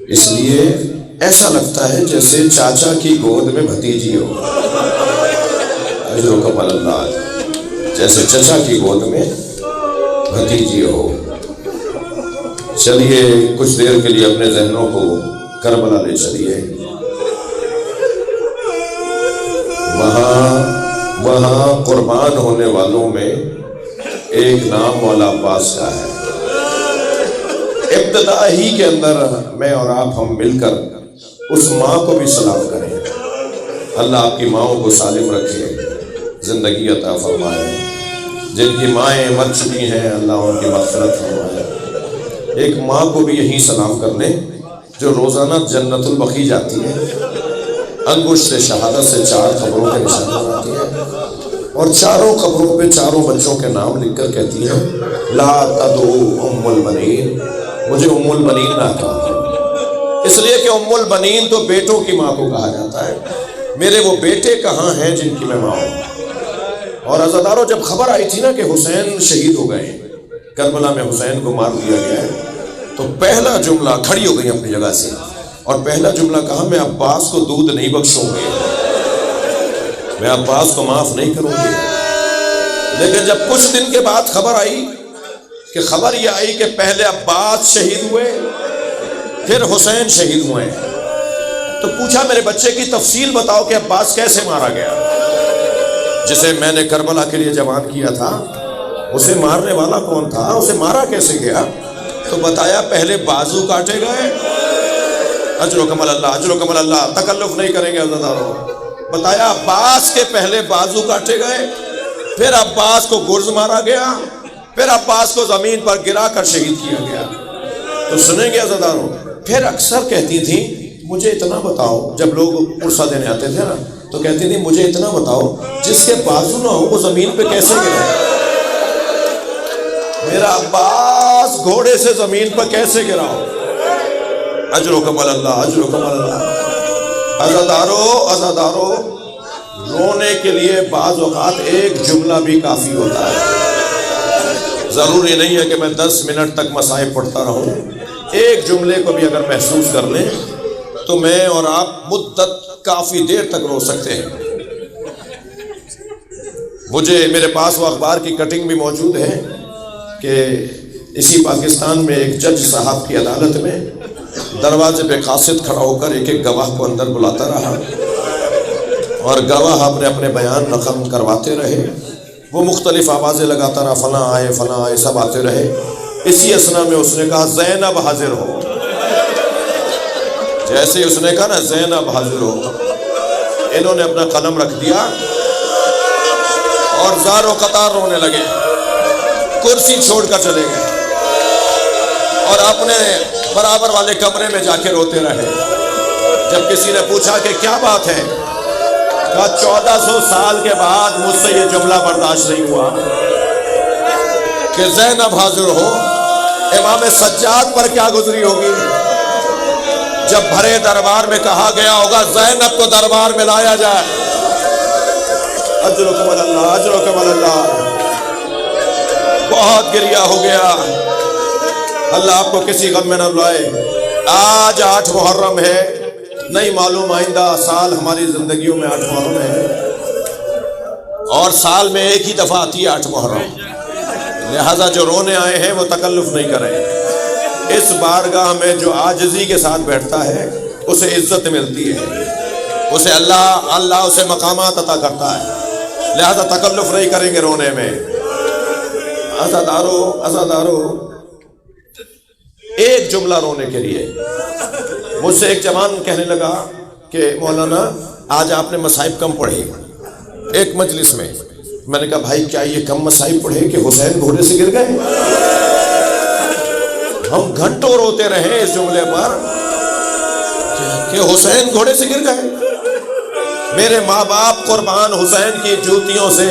اس لیے ایسا لگتا ہے جیسے چاچا کی گود میں بھتیجی ہو۔ اجرکم اللہ، جیسے چچا کی گود میں بھتیجی ہو۔ چلیے کچھ دیر کے لیے اپنے ذہنوں کو کربلا لے چلیے۔ وہاں قربان ہونے والوں میں ایک نام مولا عباس کا ہے۔ ابتدا ہی کے اندر میں اور آپ ہم مل کر اس ماں کو بھی سلام کریں۔ اللہ آپ کی ماؤں کو سالم رکھے، زندگی عطا فرمائے۔ جن کی مائیں مر چکی ہیں اللہ ان کی مغفرت فرمائے۔ ایک ماں کو بھی یہی سلام کر لیں جو روزانہ جنت البقیع جاتی ہے، انگشت شہادت سے 4 قبروں کے نشان بناتی ہے اور چاروں قبروں پہ چاروں بچوں کے نام لکھ کر کہتی ہے لا تدعو ام البنین، مجھے ام البنین نہ کہا، اس لیے کہ ام البنین تو بیٹوں کی ماں کو کہا جاتا ہے۔ میرے وہ بیٹے کہاں ہیں جن کی میں ماں ہوں۔ اور عزاداروں جب خبر آئی تھی نا کہ حسین شہید ہو گئے، کربلا میں حسین کو مار دیا گیا ہے، تو پہلا جملہ کھڑی ہو گئی اپنی جگہ سے اور پہلا جملہ کہا میں عباس کو دودھ نہیں بخشوں گی، میں عباس کو معاف نہیں کروں گی۔ لیکن جب کچھ دن کے بعد خبر آئی کہ خبر یہ آئی کہ پہلے عباس شہید ہوئے پھر حسین شہید ہوئے، تو پوچھا میرے بچے کی تفصیل بتاؤ کہ عباس کیسے مارا گیا، جسے میں نے کربلا کے لیے جوان کیا تھا، اسے مارنے والا کون تھا، اسے مارا کیسے گیا؟ تو بتایا پہلے بازو کاٹے گئے، اجرکم اللہ، اجرکم اللہ، تکلف نہیں کریں گے عزاداروں۔ بتایا عباس کے پہلے بازو کاٹے گئے، پھر عباس کو گرز مارا گیا، پھر عباس کو زمین پر گرا کر شہید کیا گیا۔ تو سنیں گے عزاداروں، پھر اکثر کہتی تھی مجھے اتنا بتاؤ، جب لوگ عرصہ دینے آتے تھے نا تو کہتی تھی مجھے اتنا بتاؤ جس کے بازو نہ ہو وہ زمین پہ کیسے گرا، میرا عباس گھوڑے سے زمین پر کیسے گرا ہو۔ اجرکم اللہ، اجرکم اللہ۔ عزادارو رونے کے لیے بعض اوقات ایک جملہ بھی کافی ہوتا ہے، ضروری نہیں ہے کہ میں 10 منٹ تک مصائب پڑھتا رہوں۔ ایک جملے کو بھی اگر محسوس کر لیں تو میں اور آپ مدت کافی دیر تک رو سکتے ہیں۔ مجھے میرے پاس وہ اخبار کی کٹنگ بھی موجود ہے کہ اسی پاکستان میں ایک جج صاحب کی عدالت میں دروازے پہ قاصد کھڑا ہو کر ایک ایک گواہ کو اندر بلاتا رہا اور گواہ اپنے اپنے بیان رقم کرواتے رہے. وہ مختلف آوازیں لگاتا رہا، فلاں آئے سب آتے رہے. اسی اسنا میں اس نے کہا زینب حاضر ہو. جیسے اس نے کہا نا زینب حاضر ہو، انہوں نے اپنا قلم رکھ دیا اور زار و قطار رونے لگے، کرسی چھوڑ کر چلے گئے اور اپنے برابر والے کمرے میں جا کے روتے رہے. جب کسی نے پوچھا کہ کیا بات ہے، کہا 1400 سال کے بعد مجھ سے یہ جملہ برداشت نہیں ہوا کہ زینب حاضر ہو. امام سجاد پر کیا گزری ہوگی جب بھرے دربار میں کہا گیا ہوگا زینب کو دربار میں لایا جائے. اجرکم اللہ، اجرکم اللہ. بہت گریہ ہو گیا. اللہ آپ کو کسی غم میں نہ لائے. آج 8 محرم ہے، نہیں معلوم آئندہ سال ہماری زندگیوں میں 8 محرم ہے، اور سال میں ایک ہی دفعہ آتی ہے 8 محرم. لہذا جو رونے آئے ہیں وہ تکلف نہیں کریں. اس بارگاہ میں جو عاجزی کے ساتھ بیٹھتا ہے اسے عزت ملتی ہے، اسے اللہ اسے مقامات عطا کرتا ہے. لہذا تکلف نہیں کریں گے رونے میں. عزادارو ایک جملہ رونے کے لیے. مجھ سے ایک جوان کہنے لگا کہ مولانا آج آپ نے مصائب کم پڑھے ایک مجلس میں. میں نے کہا بھائی کیا یہ کم مصائب پڑھے کہ حسین گھوڑے سے گر گئے؟ ہم گھنٹوں روتے رہے اس جملے پر کہ حسین گھوڑے سے گر گئے. میرے ماں باپ قربان حسین کی جوتیوں سے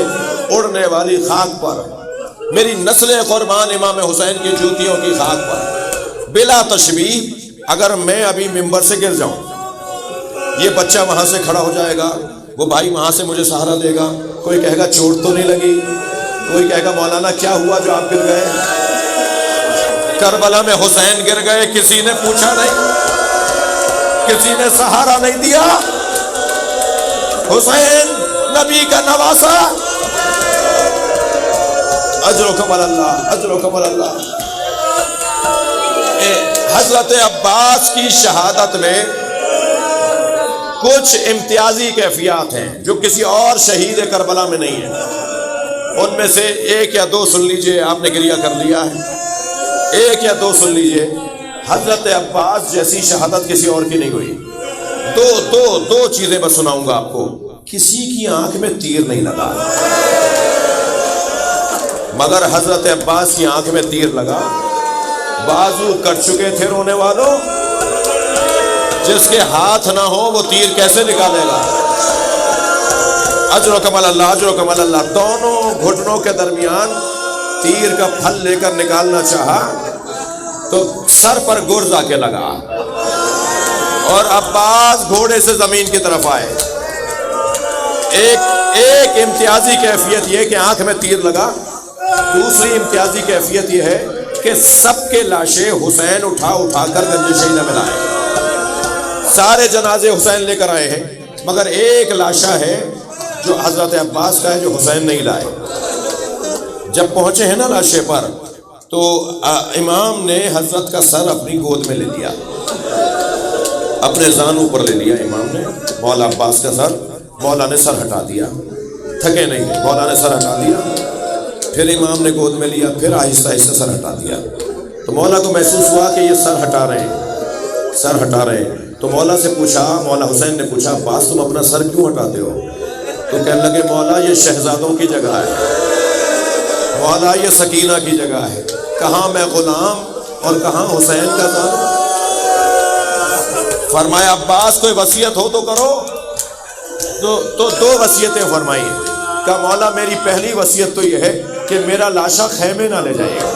اڑنے والی خاک پر، میری نسلیں قربان امام حسین کی جوتیوں کی خاک پر. بلا تشبیہ اگر میں ابھی ممبر سے گر جاؤں، یہ بچہ وہاں سے کھڑا ہو جائے گا، وہ بھائی وہاں سے مجھے سہارا دے گا، کوئی کہے گا چوٹ تو نہیں لگی، کوئی کہے گا مولانا کیا ہوا جو آپ گر گئے. کربلا میں حسین گر گئے، کسی نے پوچھا نہیں، کسی نے سہارا نہیں دیا. حسین نبی کا نواسا. اجرکم اللہ، اجرکم اللہ. حضرت عباس کی شہادت میں کچھ امتیازی کیفیات ہیں جو کسی اور شہید کربلا میں نہیں ہیں. ان میں سے ایک یا دو سن لیجئے. آپ نے گریہ کر لیا ہے، ایک یا دو سن لیجئے. حضرت عباس جیسی شہادت کسی اور کی نہیں ہوئی. دو چیزیں بس سناؤں گا آپ کو. کسی کی آنکھ میں تیر نہیں لگا مگر حضرت عباس کی آنکھ میں تیر لگا. بازو کٹ چکے تھے رونے والوں، جس کے ہاتھ نہ ہو وہ تیر کیسے نکالے گا. اجر و کمال اللہ، اجر و کمال اللہ. دونوں گھٹنوں کے درمیان تیر کا پھل لے کر نکالنا چاہا تو سر پر گرز آ کے لگا اور عباس گھوڑے سے زمین کی طرف آئے. ایک امتیازی کیفیت یہ کہ آنکھ میں تیر لگا. دوسری امتیازی کیفیت یہ ہے کہ سب کے لاشیں حسین اٹھا کر گنج شہیدہ میں لائے. سارے جنازے حسین لے کر آئے ہیں مگر ایک لاشا ہے جو حضرت عباس کا ہے جو حسین نہیں لائے. جب پہنچے ہیں نا لاشے پر تو امام نے حضرت کا سر اپنی گود میں لے لیا، اپنے زانوں پر لے لیا امام نے. مولا عباس کا سر مولا نے سر ہٹا دیا، تھکے نہیں گئے، مولا نے سر ہٹا دیا. پھر امام نے گود میں لیا، پھر آہستہ آہستہ سر ہٹا دیا. تو مولا کو محسوس ہوا کہ یہ سر ہٹا رہے ہیں، سر ہٹا رہے ہیں. تو مولا سے پوچھا، مولا حسین نے پوچھا عباس تم اپنا سر کیوں ہٹاتے ہو؟ تو کہنے لگے مولا یہ شہزادوں کی جگہ ہے، مولا یہ سکینہ کی جگہ ہے، کہاں میں غلام اور کہاں حسین کا زانو. فرمایا عباس کوئی وصیت ہو تو کرو. تو 2 وصیتیں فرمائی. کہ مولا میری پہلی وصیت تو یہ ہے کہ میرا لاشا خیمے نہ لے جائے گا.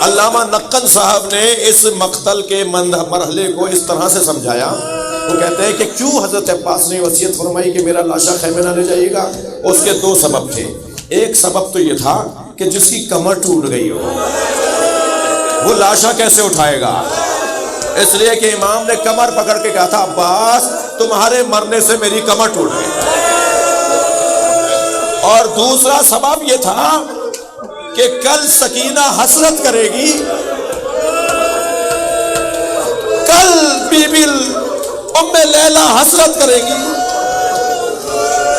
علامہ نقن صاحب نے اس مقتل کے مرحلے کو اس طرح سے سمجھایا. وہ کہتے ہیں کہ کیوں حضرت عباس نے وصیت فرمائی کہ میرا لاشا خیمے نہ لے جائے گا. اس کے 2 سبب تھے. ایک سبب تو یہ تھا کہ جس کی کمر ٹوٹ گئی ہو وہ لاشا کیسے اٹھائے گا. اس لیے کہ امام نے کمر پکڑ کے کہا تھا عباس تمہارے مرنے سے میری کمر ٹوٹ گئی. اور دوسرا سبب یہ تھا کہ کل سکینہ حسرت کرے گی، کل بی بی ام لیلہ حسرت کرے گی،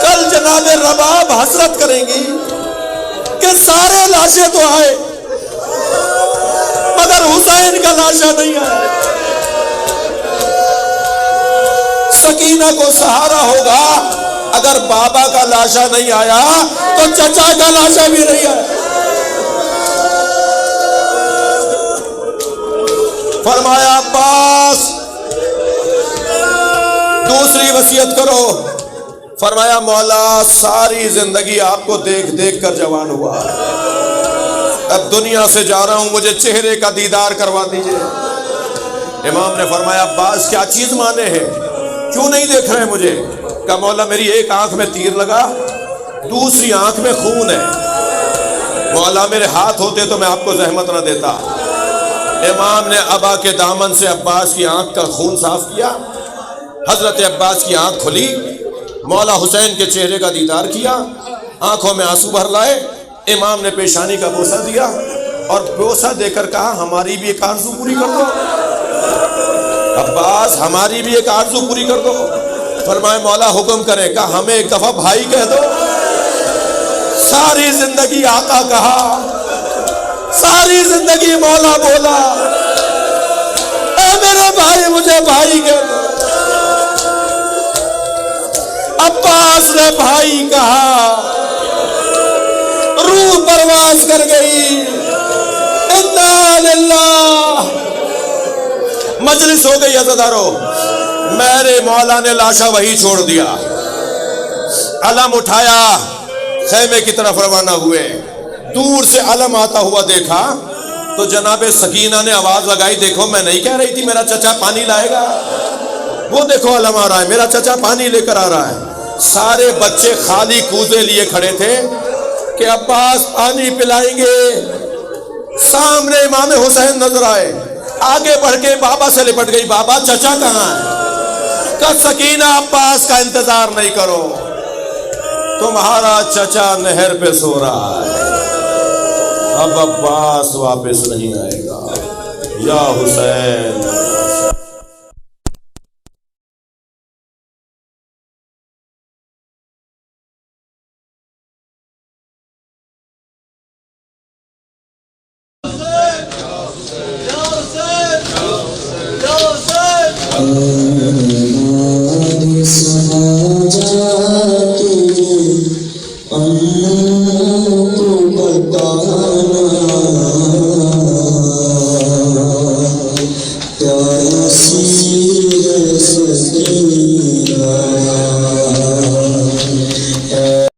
کل جناب رباب حسرت کریں گی کہ سارے لاشیں تو آئے مگر حسین کا لاشا نہیں آیا۔ سکینہ کو سہارا ہوگا، اگر بابا کا لاشا نہیں آیا تو چچا کا لاشا بھی نہیں آیا۔ فرمایا عباس دوسری وصیت کرو۔ فرمایا مولا ساری زندگی آپ کو دیکھ دیکھ کر جوان ہوا، اب دنیا سے جا رہا ہوں، مجھے چہرے کا دیدار کروا دیجئے۔ امام نے فرمایا عباس کیا چیز مانے ہے، کیوں نہیں دیکھ رہے مجھے؟ کہا مولا میری ایک آنکھ میں تیر لگا، دوسری آنکھ میں خون ہے، مولا میرے ہاتھ ہوتے تو میں آپ کو زحمت نہ دیتا۔ امام نے ابا کے دامن سے عباس کی آنکھ کا خون صاف کیا، حضرت عباس کی آنکھ کھلی، مولا حسین کے چہرے کا دیدار کیا، آنکھوں میں آنسو بھر لائے۔ امام نے پیشانی کا بوسہ دیا اور بوسہ دے کر کہا ہماری بھی ایک آرزو پوری کر دو عباس، ہماری بھی ایک آرزو پوری کر دو۔ فرمائے مولا حکم کریں، کہا ہمیں ایک دفعہ بھائی کہہ دو۔ ساری زندگی آقا کہا، ساری زندگی مولا بولا، اے میرے بھائی مجھے بھائی کہہ دو۔ عباس نے بھائی کہا، روح پرواز کر گئی، انا للہ۔ مجلس ہو گئی عزادارو، میرے مولا نے لاشا وہی چھوڑ دیا، علم اٹھایا، خیمے کی طرف روانہ ہوئے۔ دور سے علم آتا ہوا دیکھا تو جناب سکینہ نے آواز لگائی، دیکھو میں نہیں کہہ رہی تھی میرا چچا پانی لائے گا، وہ دیکھو علم آ رہا ہے، میرا چچا پانی لے کر آ رہا ہے۔ سارے بچے خالی کوزے لیے کھڑے تھے کہ عباس پانی پلائیں گے۔ سامنے امام حسین نظر آئے، آگے بڑھ کے بابا سے لپٹ گئی، بابا چچا کہاں ہے؟ کہ سکینہ عباس کا انتظار نہیں کرو، تمہارا چچا نہر پہ سو رہا ہے، اب عباس واپس نہیں آئے گا، یا حسین۔ کو بتانا